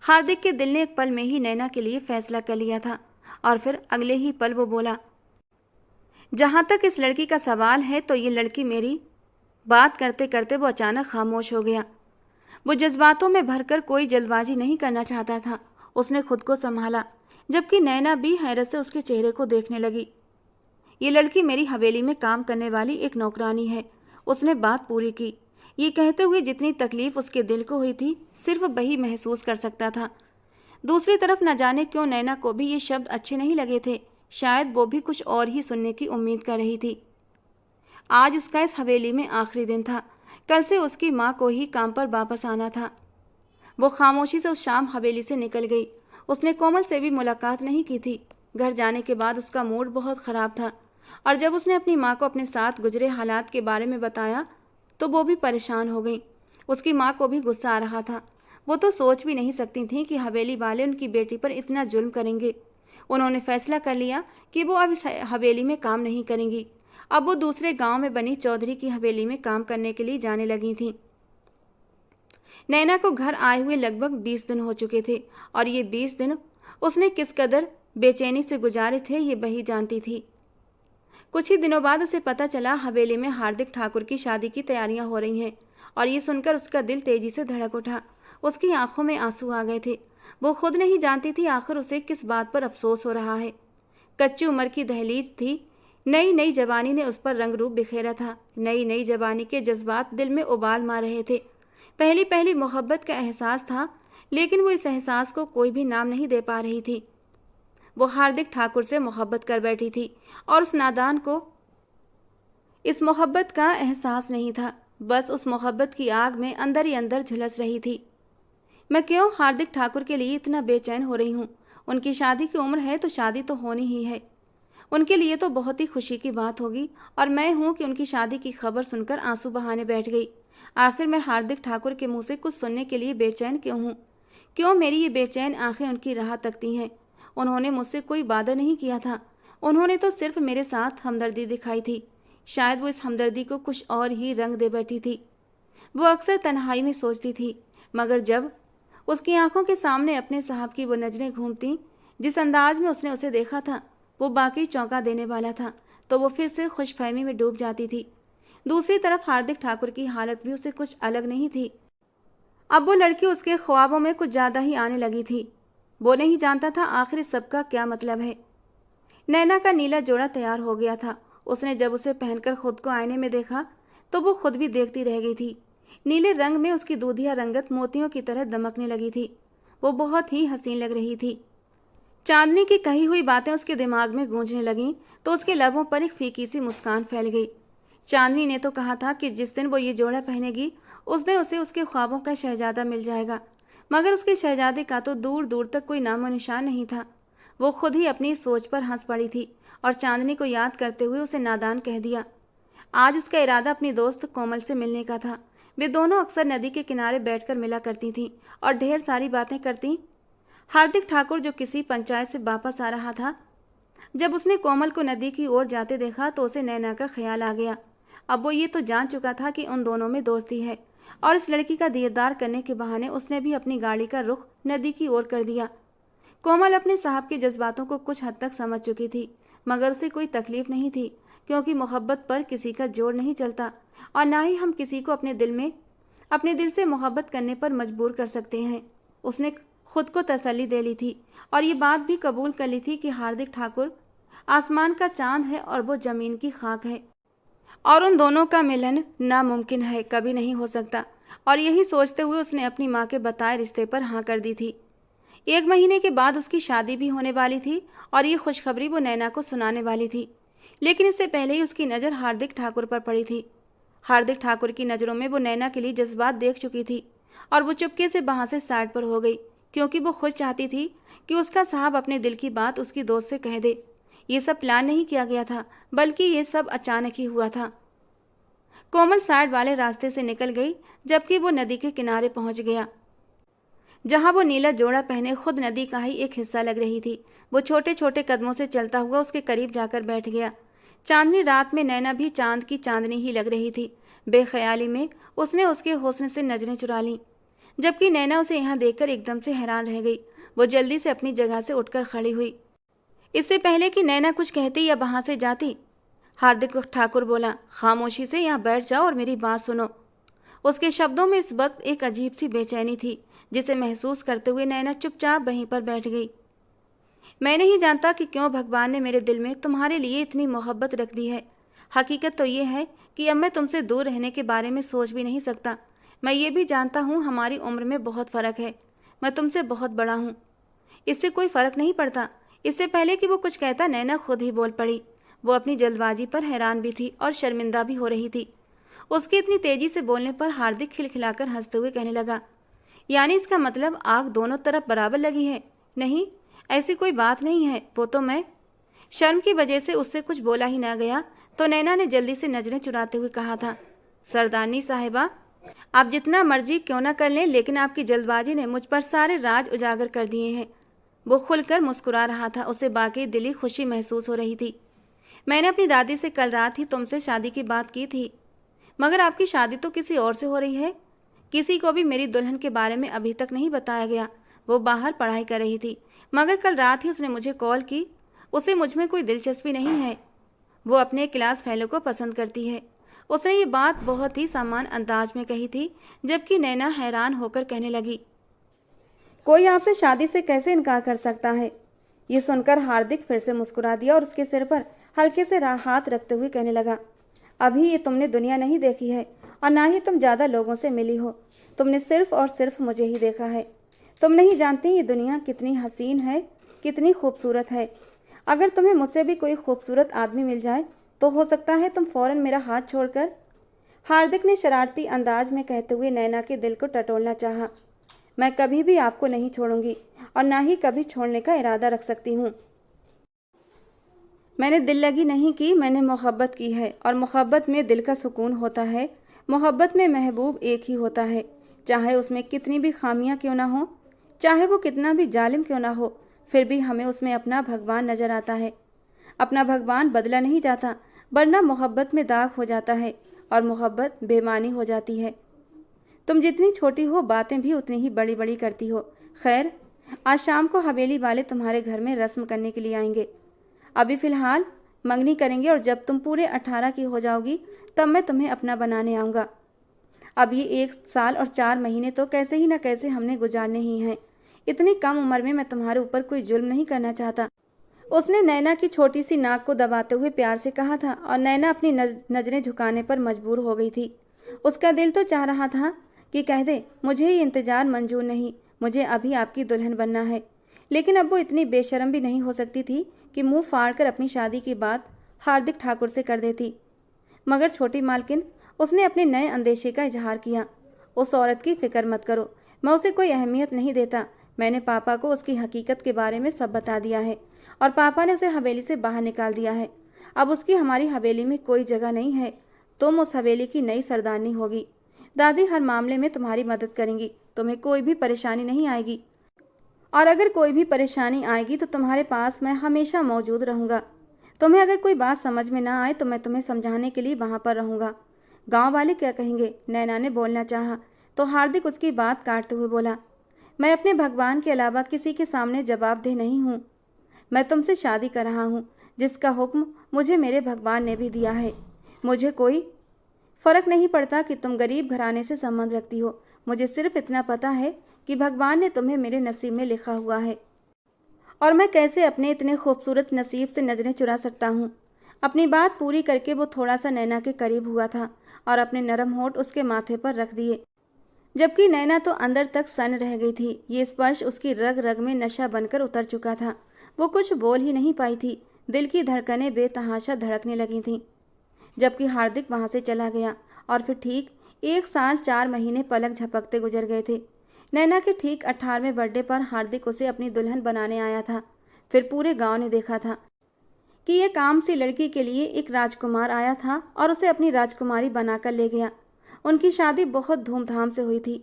हार्दिक के दिल ने एक पल में ही नैना के लिए फैसला कर लिया था और फिर अगले ही पल वो बोला, जहाँ तक इस लड़की का सवाल है तो ये लड़की मेरी। बात करते करते वो अचानक खामोश हो गया। वो जज्बातों में भरकर कोई जल्दबाजी नहीं करना चाहता था। उसने खुद को संभाला, जबकि नैना भी हैरत से उसके चेहरे को देखने लगी। ये लड़की मेरी हवेली में काम करने वाली एक नौकरानी है। उसने बात पूरी की। ये कहते हुए जितनी तकलीफ उसके दिल को हुई थी सिर्फ वही महसूस कर सकता था। दूसरी तरफ न जाने क्यों नैना को भी ये शब्द अच्छे नहीं लगे थे। शायद वो भी कुछ और ही सुनने की उम्मीद कर रही थी। आज उसका इस हवेली में आखिरी दिन था। कल से उसकी माँ को ही काम पर वापस आना था। वो खामोशी से उस शाम हवेली से निकल गई। उसने कोमल से भी मुलाकात नहीं की थी। घर जाने के बाद उसका मूड बहुत ख़राब था और जब उसने अपनी माँ को अपने साथ गुजरे हालात के बारे में बताया तो वो भी परेशान हो गई। उसकी माँ को भी गुस्सा आ रहा था। वो तो सोच भी नहीं सकती थी कि हवेली वाले उनकी बेटी पर इतना जुल्म करेंगे। उन्होंने फैसला कर लिया कि वो अब इस हवेली में काम नहीं करेंगी। अब वो दूसरे गांव में बनी चौधरी की हवेली में काम करने के लिए जाने लगी थी। नैना को घर आए हुए लगभग 20 दिन हो चुके थे और ये 20 दिन उसने किस कदर बेचैनी से गुजारे थे ये वही जानती थी। कुछ ही दिनों बाद उसे पता चला हवेली में हार्दिक ठाकुर की शादी की तैयारियां हो रही हैं और ये सुनकर उसका दिल तेजी से धड़क उठा। उसकी आंखों में आंसू आ गए थे। वो खुद नहीं जानती थी आखिर उसे किस बात पर अफसोस हो रहा है। कच्ची उम्र की दहलीज थी। नई नई जवानी ने उस पर रंग रूप बिखेरा था। नई नई जवानी के जज्बात दिल में उबाल मार रहे थे। पहली पहली मोहब्बत का एहसास था, लेकिन वो इस एहसास को कोई भी नाम नहीं दे पा रही थी। वो हार्दिक ठाकुर से मोहब्बत कर बैठी थी और उस नादान को इस मोहब्बत का एहसास नहीं था। बस उस मोहब्बत की आग में अंदर ही अंदर झुलस रही थी। मैं क्यों हार्दिक ठाकुर के लिए इतना बेचैन हो रही हूँ? उनकी शादी की उम्र है तो शादी तो होनी ही है। उनके लिए तो बहुत ही खुशी की बात होगी और मैं हूँ कि उनकी शादी की खबर सुनकर आंसू बहाने बैठ गई। आखिर मैं हार्दिक ठाकुर के मुंह से कुछ सुनने के लिए बेचैन क्यों हूँ? क्यों मेरी ये बेचैन आंखें उनकी राह तकती हैं? उन्होंने मुझसे कोई वादा नहीं किया था। उन्होंने तो सिर्फ मेरे साथ हमदर्दी दिखाई थी। शायद वो इस हमदर्दी को कुछ और ही रंग दे बैठी थी। वो अक्सर तन्हाई में सोचती थी, मगर जब उसकी आंखों के सामने अपने साहब की वो नजरें घूमती, जिस अंदाज में उसने उसे देखा था वो बाकी चौंका देने वाला था, तो वो फिर से खुशफहमी में डूब जाती थी। दूसरी तरफ हार्दिक ठाकुर की हालत भी उससे कुछ अलग नहीं थी। अब वो लड़की उसके ख्वाबों में कुछ ज़्यादा ही आने लगी थी। वो नहीं जानता था आखिर इस सब का क्या मतलब है। नैना का नीला जोड़ा तैयार हो गया था। उसने जब उसे पहनकर खुद को आईने में देखा तो वो खुद भी देखती रह गई थी। नीले रंग में उसकी दूधिया रंगत मोतियों की तरह दमकने लगी थी। वो बहुत ही हसीन लग रही थी। चांदनी की कही हुई बातें उसके दिमाग में गूंजने लगीं तो उसके लबों पर एक फीकी सी मुस्कान फैल गई। चांदनी ने तो कहा था कि जिस दिन वो ये जोड़ा पहनेगी उस दिन उसे उसके ख्वाबों का शहजादा मिल जाएगा, मगर उसके शहजादे का तो दूर दूर तक कोई नामो निशान नहीं था। वो खुद ही अपनी सोच पर हंस पड़ी थी और चांदनी को याद करते हुए उसे नादान कह दिया। आज उसका इरादा अपनी दोस्त कोमल से मिलने का था। वे दोनों अक्सर नदी के किनारे बैठकर मिला करती थीं और ढेर सारी बातें करती। हार्दिक ठाकुर जो किसी पंचायत से वापस आ रहा था, जब उसने कोमल को नदी की ओर जाते देखा तो उसे नैना का ख्याल आ गया। अब वो ये तो जान चुका था कि उन दोनों में दोस्ती है और इस लड़की का दीदार करने के बहाने उसने भी अपनी गाड़ी का रुख नदी की ओर कर दिया। कोमल अपने साहब के जज्बातों को कुछ हद तक समझ चुकी थी, मगर उसे कोई तकलीफ नहीं थी, क्योंकि मोहब्बत पर किसी का जोर नहीं चलता और ना ही हम किसी को अपने दिल से मोहब्बत करने पर मजबूर कर सकते हैं। उसने खुद को तसल्ली दे ली थी और ये बात भी कबूल कर ली थी कि हार्दिक ठाकुर आसमान का चांद है और वो जमीन की खाक है और उन दोनों का मिलन नामुमकिन है, कभी नहीं हो सकता। और यही सोचते हुए उसने अपनी माँ के बताए रिश्ते पर हाँ कर दी थी। 1 महीने के बाद उसकी शादी भी होने वाली थी और ये खुशखबरी वो नैना को सुनाने वाली थी, लेकिन इससे पहले ही उसकी नज़र हार्दिक ठाकुर पर पड़ी थी। हार्दिक ठाकुर की नज़रों में वो नैना के लिए जज्बात देख चुकी थी और वो चुपके से वहाँ से साइड पर हो गई, क्योंकि वो खुद चाहती थी कि उसका साहब अपने दिल की बात उसकी दोस्त से कह दे। ये सब प्लान नहीं किया गया था, बल्कि ये सब अचानक ही हुआ था। कोमल साइड वाले रास्ते से निकल गई, जबकि वो नदी के किनारे पहुंच गया, जहां वो नीला जोड़ा पहने खुद नदी का ही एक हिस्सा लग रही थी। वो छोटे छोटे कदमों से चलता हुआ उसके करीब जाकर बैठ गया। चांदनी रात में नैना भी चांद की चांदनी ही लग रही थी। बेख्याली में उसने उसके हुस्न से नजरें चुरा लीं, जबकि नैना उसे यहाँ देखकर एकदम से हैरान रह गई। वो जल्दी से अपनी जगह से उठकर खड़ी हुई। इससे पहले कि नैना कुछ कहती या वहां से जाती, हार्दिक ठाकुर बोला, खामोशी से यहाँ बैठ जाओ और मेरी बात सुनो। उसके शब्दों में इस वक्त एक अजीब सी बेचैनी थी, जिसे महसूस करते हुए नैना चुपचाप वहीं पर बैठ गई। मैं नहीं जानता कि क्यों भगवान ने मेरे दिल में तुम्हारे लिए इतनी मोहब्बत रख दी है। हकीकत तो ये है कि अब मैं तुमसे दूर रहने के बारे में सोच भी नहीं सकता। मैं ये भी जानता हूँ हमारी उम्र में बहुत फ़र्क है। मैं तुमसे बहुत बड़ा हूँ, इससे कोई फ़र्क नहीं पड़ता। इससे पहले कि वो कुछ कहता, नैना खुद ही बोल पड़ी। वो अपनी जल्दबाजी पर हैरान भी थी और शर्मिंदा भी हो रही थी। उसके इतनी तेजी से बोलने पर हार्दिक खिलखिलाकर हंसते हुए कहने लगा, यानी इसका मतलब आग दोनों तरफ बराबर लगी है? नहीं, ऐसी कोई बात नहीं है। वो तो मैं शर्म की वजह से उससे कुछ बोला ही ना गया, तो नैना ने जल्दी से नजरें चुराते हुए कहा था, सरदारनी साहिबा, आप जितना मर्जी क्यों ना कर लें, लेकिन आपकी जल्दबाजी ने मुझ पर सारे राज उजागर कर दिए हैं। वो खुलकर मुस्कुरा रहा था, उसे बाकी दिली खुशी महसूस हो रही थी। मैंने अपनी दादी से कल रात ही तुमसे शादी की बात की थी, मगर आपकी शादी तो किसी और से हो रही है। किसी को भी मेरी दुल्हन के बारे में अभी तक नहीं बताया गया। वो बाहर पढ़ाई कर रही थी, मगर कल रात ही उसने मुझे कॉल की। उसे मुझ में कोई दिलचस्पी नहीं है। वो अपने क्लास फेलो को पसंद करती है। उसने ये बात बहुत ही सामान्य अंदाज में कही थी, जबकि नैना हैरान होकर कहने लगी, कोई आपसे शादी से कैसे इनकार कर सकता है? ये सुनकर हार्दिक फिर से मुस्कुरा दिया और उसके सिर पर हल्के से हाथ रखते हुए कहने लगा, अभी ये तुमने दुनिया नहीं देखी है और ना ही तुम ज़्यादा लोगों से मिली हो। तुमने सिर्फ और सिर्फ मुझे ही देखा है। तुम नहीं जानती ये दुनिया कितनी हसीन है, कितनी खूबसूरत है। अगर तुम्हें मुझसे भी कोई खूबसूरत आदमी मिल जाए तो हो सकता है तुम फौरन मेरा हाथ छोड़कर, हार्दिक ने शरारती अंदाज में कहते हुए नैना के दिल को टटोलना चाहा। मैं कभी भी आपको नहीं छोड़ूंगी और ना ही कभी छोड़ने का इरादा रख सकती हूँ। मैंने दिल लगी नहीं की, मैंने मोहब्बत की है, और मोहब्बत में दिल का सुकून होता है। मोहब्बत में महबूब एक ही होता है, चाहे उसमें कितनी भी खामियां क्यों ना हो, चाहे वो कितना भी जालिम क्यों ना हो, फिर भी हमें उसमें अपना भगवान नजर आता है। अपना भगवान बदला नहीं जाता, वरना मोहब्बत में दाग हो जाता है और मोहब्बत बेमानी हो जाती है। तुम जितनी छोटी हो, बातें भी उतनी ही बड़ी बड़ी करती हो। खैर, आज शाम को हवेली वाले तुम्हारे घर में रस्म करने के लिए आएंगे। अभी फ़िलहाल मंगनी करेंगे और जब तुम पूरे 18 की हो जाओगी तब मैं तुम्हें अपना बनाने आऊँगा। अब ये 1 साल और 4 महीने तो कैसे ही ना कैसे हमने गुजारने ही हैं। इतनी कम उम्र में मैं तुम्हारे ऊपर कोई जुल्म नहीं करना चाहता। उसने नैना की छोटी सी नाक को दबाते हुए प्यार से कहा था, और नैना अपनी नज़रें झुकाने पर मजबूर हो गई थी। उसका दिल तो चाह रहा था कि कह दे, मुझे ये इंतज़ार मंजूर नहीं, मुझे अभी आपकी दुल्हन बनना है। लेकिन अब वो इतनी बेशर्म भी नहीं हो सकती थी कि मुंह फाड़कर अपनी शादी की बात हार्दिक ठाकुर से कर देती। मगर छोटी मालकिन, उसने अपने नए अंदेशे का इजहार किया। उस औरत की फिक्र मत करो, मैं उसे कोई अहमियत नहीं देता। मैंने पापा को उसकी हकीकत के बारे में सब बता दिया है और पापा ने उसे हवेली से बाहर निकाल दिया है। अब उसकी हमारी हवेली में कोई जगह नहीं है। तुम उस हवेली की नई सरदारनी होगी। दादी हर मामले में तुम्हारी मदद करेंगी, तुम्हें कोई भी परेशानी नहीं आएगी, और अगर कोई भी परेशानी आएगी तो तुम्हारे पास मैं हमेशा मौजूद रहूँगा। तुम्हें अगर कोई बात समझ में ना आए तो मैं तुम्हें समझाने के लिए वहाँ पर रहूँगा। गांव वाले क्या कहेंगे? नैना ने बोलना चाहा तो हार्दिक उसकी बात काटते हुए बोला, मैं अपने भगवान के अलावा किसी के सामने जवाबदेह नहीं हूँ। मैं तुमसे शादी कर रहा हूँ, जिसका हुक्म मुझे मेरे भगवान ने भी दिया है। मुझे कोई फ़र्क नहीं पड़ता कि तुम गरीब घराने से संबंध रखती हो। मुझे सिर्फ इतना पता है कि भगवान ने तुम्हें मेरे नसीब में लिखा हुआ है, और मैं कैसे अपने इतने खूबसूरत नसीब से नज़रें चुरा सकता हूँ। अपनी बात पूरी करके वो थोड़ा सा नैना के करीब हुआ था और अपने नरम होंठ उसके माथे पर रख दिए, जबकि नैना तो अंदर तक सन रह गई थी। ये स्पर्श उसकी रग रग में नशा बनकर उतर चुका था। वो कुछ बोल ही नहीं पाई थी। दिल की धड़कनें बेतहाशा धड़कने लगी थीं। जबकि हार्दिक वहाँ से चला गया और फिर ठीक 1 साल 4 महीने पलक झपकते गुजर गए थे। नैना के ठीक 18वें बर्थडे पर हार्दिक उसे अपनी दुल्हन बनाने आया था। फिर पूरे गांव ने देखा था कि यह काम सी लड़की के लिए एक राजकुमार आया था और उसे अपनी राजकुमारी बनाकर ले गया। उनकी शादी बहुत धूमधाम से हुई थी।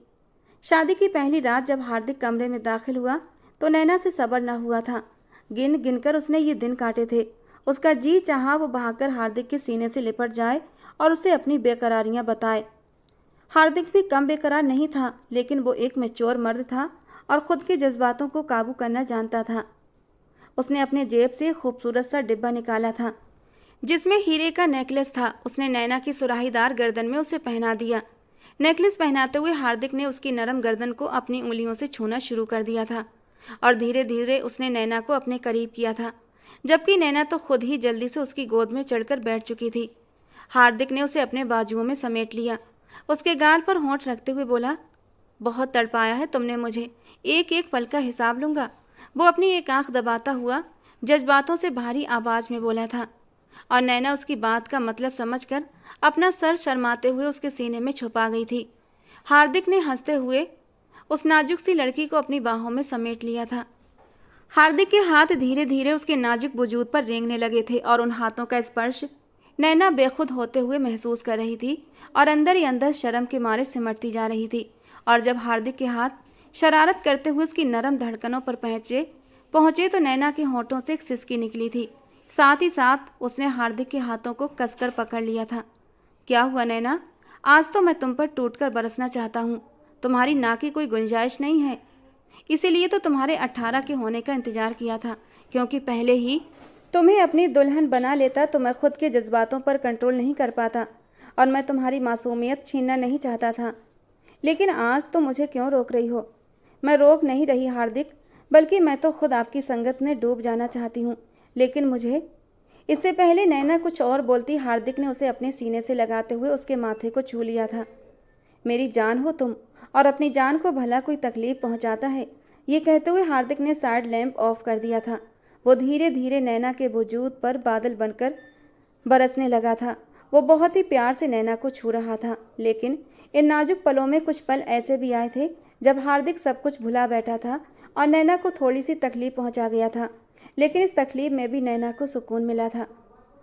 शादी की पहली रात जब हार्दिक कमरे में दाखिल हुआ तो नैना से सब्र न हुआ था। गिन गिनकर उसने ये दिन काटे थे। उसका जी चाहा वो भागकर हार्दिक के सीने से लिपट जाए और उसे अपनी बेकरारियां बताए। हार्दिक भी कम बेकरार नहीं था, लेकिन वो एक मैच्योर मर्द था और खुद के जज्बातों को काबू करना जानता था। उसने अपने जेब से खूबसूरत सा डिब्बा निकाला था जिसमें हीरे का नेकलेस था। उसने नैना की सुराहीदार गर्दन में उसे पहना दिया। नेकलेस पहनाते हुए हार्दिक ने उसकी नरम गर्दन को अपनी उंगलियों से छूना शुरू कर दिया था और धीरे धीरे उसने नैना को अपने करीब किया था, जबकि नैना तो खुद ही जल्दी से उसकी गोद में चढ़कर बैठ चुकी थी। हार्दिक ने उसे अपने बाजुओं में समेट लिया। उसके गाल पर होंठ रखते हुए बोला, बहुत तड़पाया है तुमने मुझे, एक एक पल का हिसाब लूंगा। वो अपनी एक आंख दबाता हुआ जज्बातों से भारी आवाज में बोला था और नैना उसकी बात का मतलब समझकर अपना सर शर्माते हुए उसके सीने में छुपा गई थी। हार्दिक ने हंसते हुए उस नाजुक सी लड़की को अपनी बाहों में समेट लिया था। हार्दिक के हाथ धीरे धीरे उसके नाजुक वजूद पर रेंगने लगे थे और उन हाथों का स्पर्श नैना बेखुद होते हुए महसूस कर रही थी और अंदर ही अंदर शर्म के मारे सिमटती जा रही थी। और जब हार्दिक के हाथ शरारत करते हुए उसकी नरम धड़कनों पर पहुंचे तो नैना के होंठों से एक सिसकी निकली थी। साथ ही साथ उसने हार्दिक के हाथों को कसकर पकड़ लिया था। क्या हुआ नैना, आज तो मैं तुम पर टूटकर बरसना चाहता हूँ। तुम्हारी ना की कोई गुंजाइश नहीं है, इसीलिए तो तुम्हारे 18 के होने का इंतजार किया था, क्योंकि पहले ही तुम्हें अपनी दुल्हन बना लेता तो मैं खुद के जज्बातों पर कंट्रोल नहीं कर पाता और मैं तुम्हारी मासूमियत छीनना नहीं चाहता था। लेकिन आज तो मुझे क्यों रोक रही हो? मैं रोक नहीं रही हार्दिक, बल्कि मैं तो खुद आपकी संगत में डूब जाना चाहती हूँ। लेकिन मुझे इससे पहले नैना कुछ और बोलती, हार्दिक ने उसे अपने सीने से लगाते हुए उसके माथे को छू लिया था। मेरी जान हो तुम, और अपनी जान को भला कोई तकलीफ पहुंचाता है? ये कहते हुए हार्दिक ने साइड लैंप ऑफ कर दिया था। वो धीरे धीरे नैना के वजूद पर बादल बनकर बरसने लगा था। वो बहुत ही प्यार से नैना को छू रहा था, लेकिन इन नाजुक पलों में कुछ पल ऐसे भी आए थे जब हार्दिक सब कुछ भुला बैठा था और नैना को थोड़ी सी तकलीफ पहुंचा गया था। लेकिन इस तकलीफ में भी नैना को सुकून मिला था।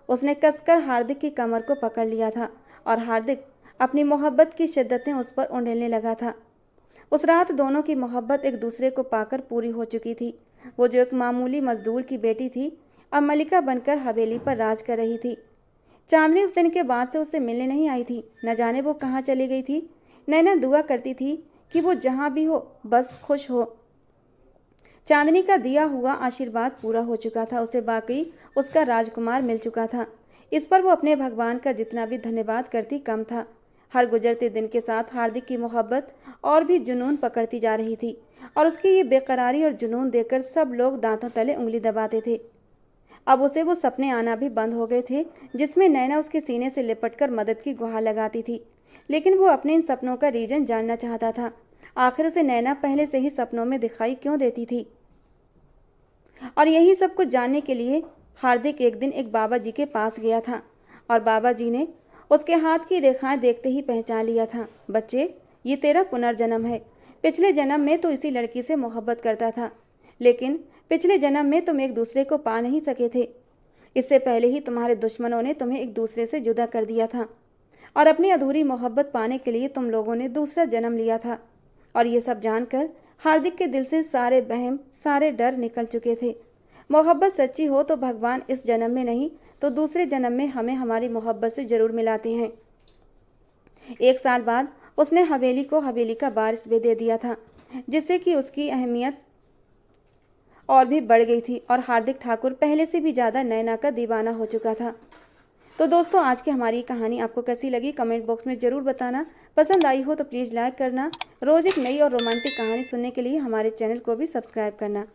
उसने कसकर हार्दिक की कमर को पकड़ लिया था और हार्दिक अपनी मोहब्बत की शिद्दतें उस पर उंडेलने लगा था। उस रात दोनों की मोहब्बत एक दूसरे को पाकर पूरी हो चुकी थी। वो जो एक मामूली मजदूर की बेटी थी, अब मलिका बनकर हवेली पर राज कर रही थी। चांदनी उस दिन के बाद से उससे मिलने नहीं आई थी। न जाने वो कहाँ चली गई थी। नैना दुआ करती थी कि वो जहाँ भी हो बस खुश हो। चांदनी का दिया हुआ आशीर्वाद पूरा हो चुका था। उसे बाकी उसका राजकुमार मिल चुका था। इस पर वो अपने भगवान का जितना भी धन्यवाद करती कम था। हर गुजरते दिन के साथ हार्दिक की मोहब्बत और भी जुनून पकड़ती जा रही थी और उसकी ये बेकरारी और जुनून देखकर सब लोग दांतों तले उंगली दबाते थे। अब उसे वो सपने आना भी बंद हो गए थे जिसमें नैना उसके सीने से लिपटकर मदद की गुहार लगाती थी। लेकिन वो अपने इन सपनों का रीजन जानना चाहता था। आखिर उसे नैना पहले से ही सपनों में दिखाई क्यों देती थी? और यही सब कुछ जानने के लिए हार्दिक एक दिन एक बाबा जी के पास गया था और बाबा जी ने उसके हाथ की रेखाएं देखते ही पहचान लिया था। बच्चे, ये तेरा पुनर्जन्म है। पिछले जन्म में तो इसी लड़की से मोहब्बत करता था, लेकिन पिछले जन्म में तुम एक दूसरे को पा नहीं सके थे। इससे पहले ही तुम्हारे दुश्मनों ने तुम्हें एक दूसरे से जुदा कर दिया था और अपनी अधूरी मोहब्बत पाने के लिए तुम लोगों ने दूसरा जन्म लिया था। और ये सब जानकर हार्दिक के दिल से सारे वहम, सारे डर निकल चुके थे। मोहब्बत सच्ची हो तो भगवान इस जन्म में नहीं तो दूसरे जन्म में हमें हमारी मोहब्बत से जरूर मिलाते हैं। 1 साल बाद उसने हवेली को हवेली का वारिस भी दे दिया था, जिससे कि उसकी अहमियत और भी बढ़ गई थी और हार्दिक ठाकुर पहले से भी ज़्यादा नैना का दीवाना हो चुका था। तो दोस्तों, आज की हमारी कहानी आपको कैसी लगी कमेंट बॉक्स में ज़रूर बताना। पसंद आई हो तो प्लीज़ लाइक करना। रोज़ एक नई और रोमांटिक कहानी सुनने के लिए हमारे चैनल को भी सब्सक्राइब करना।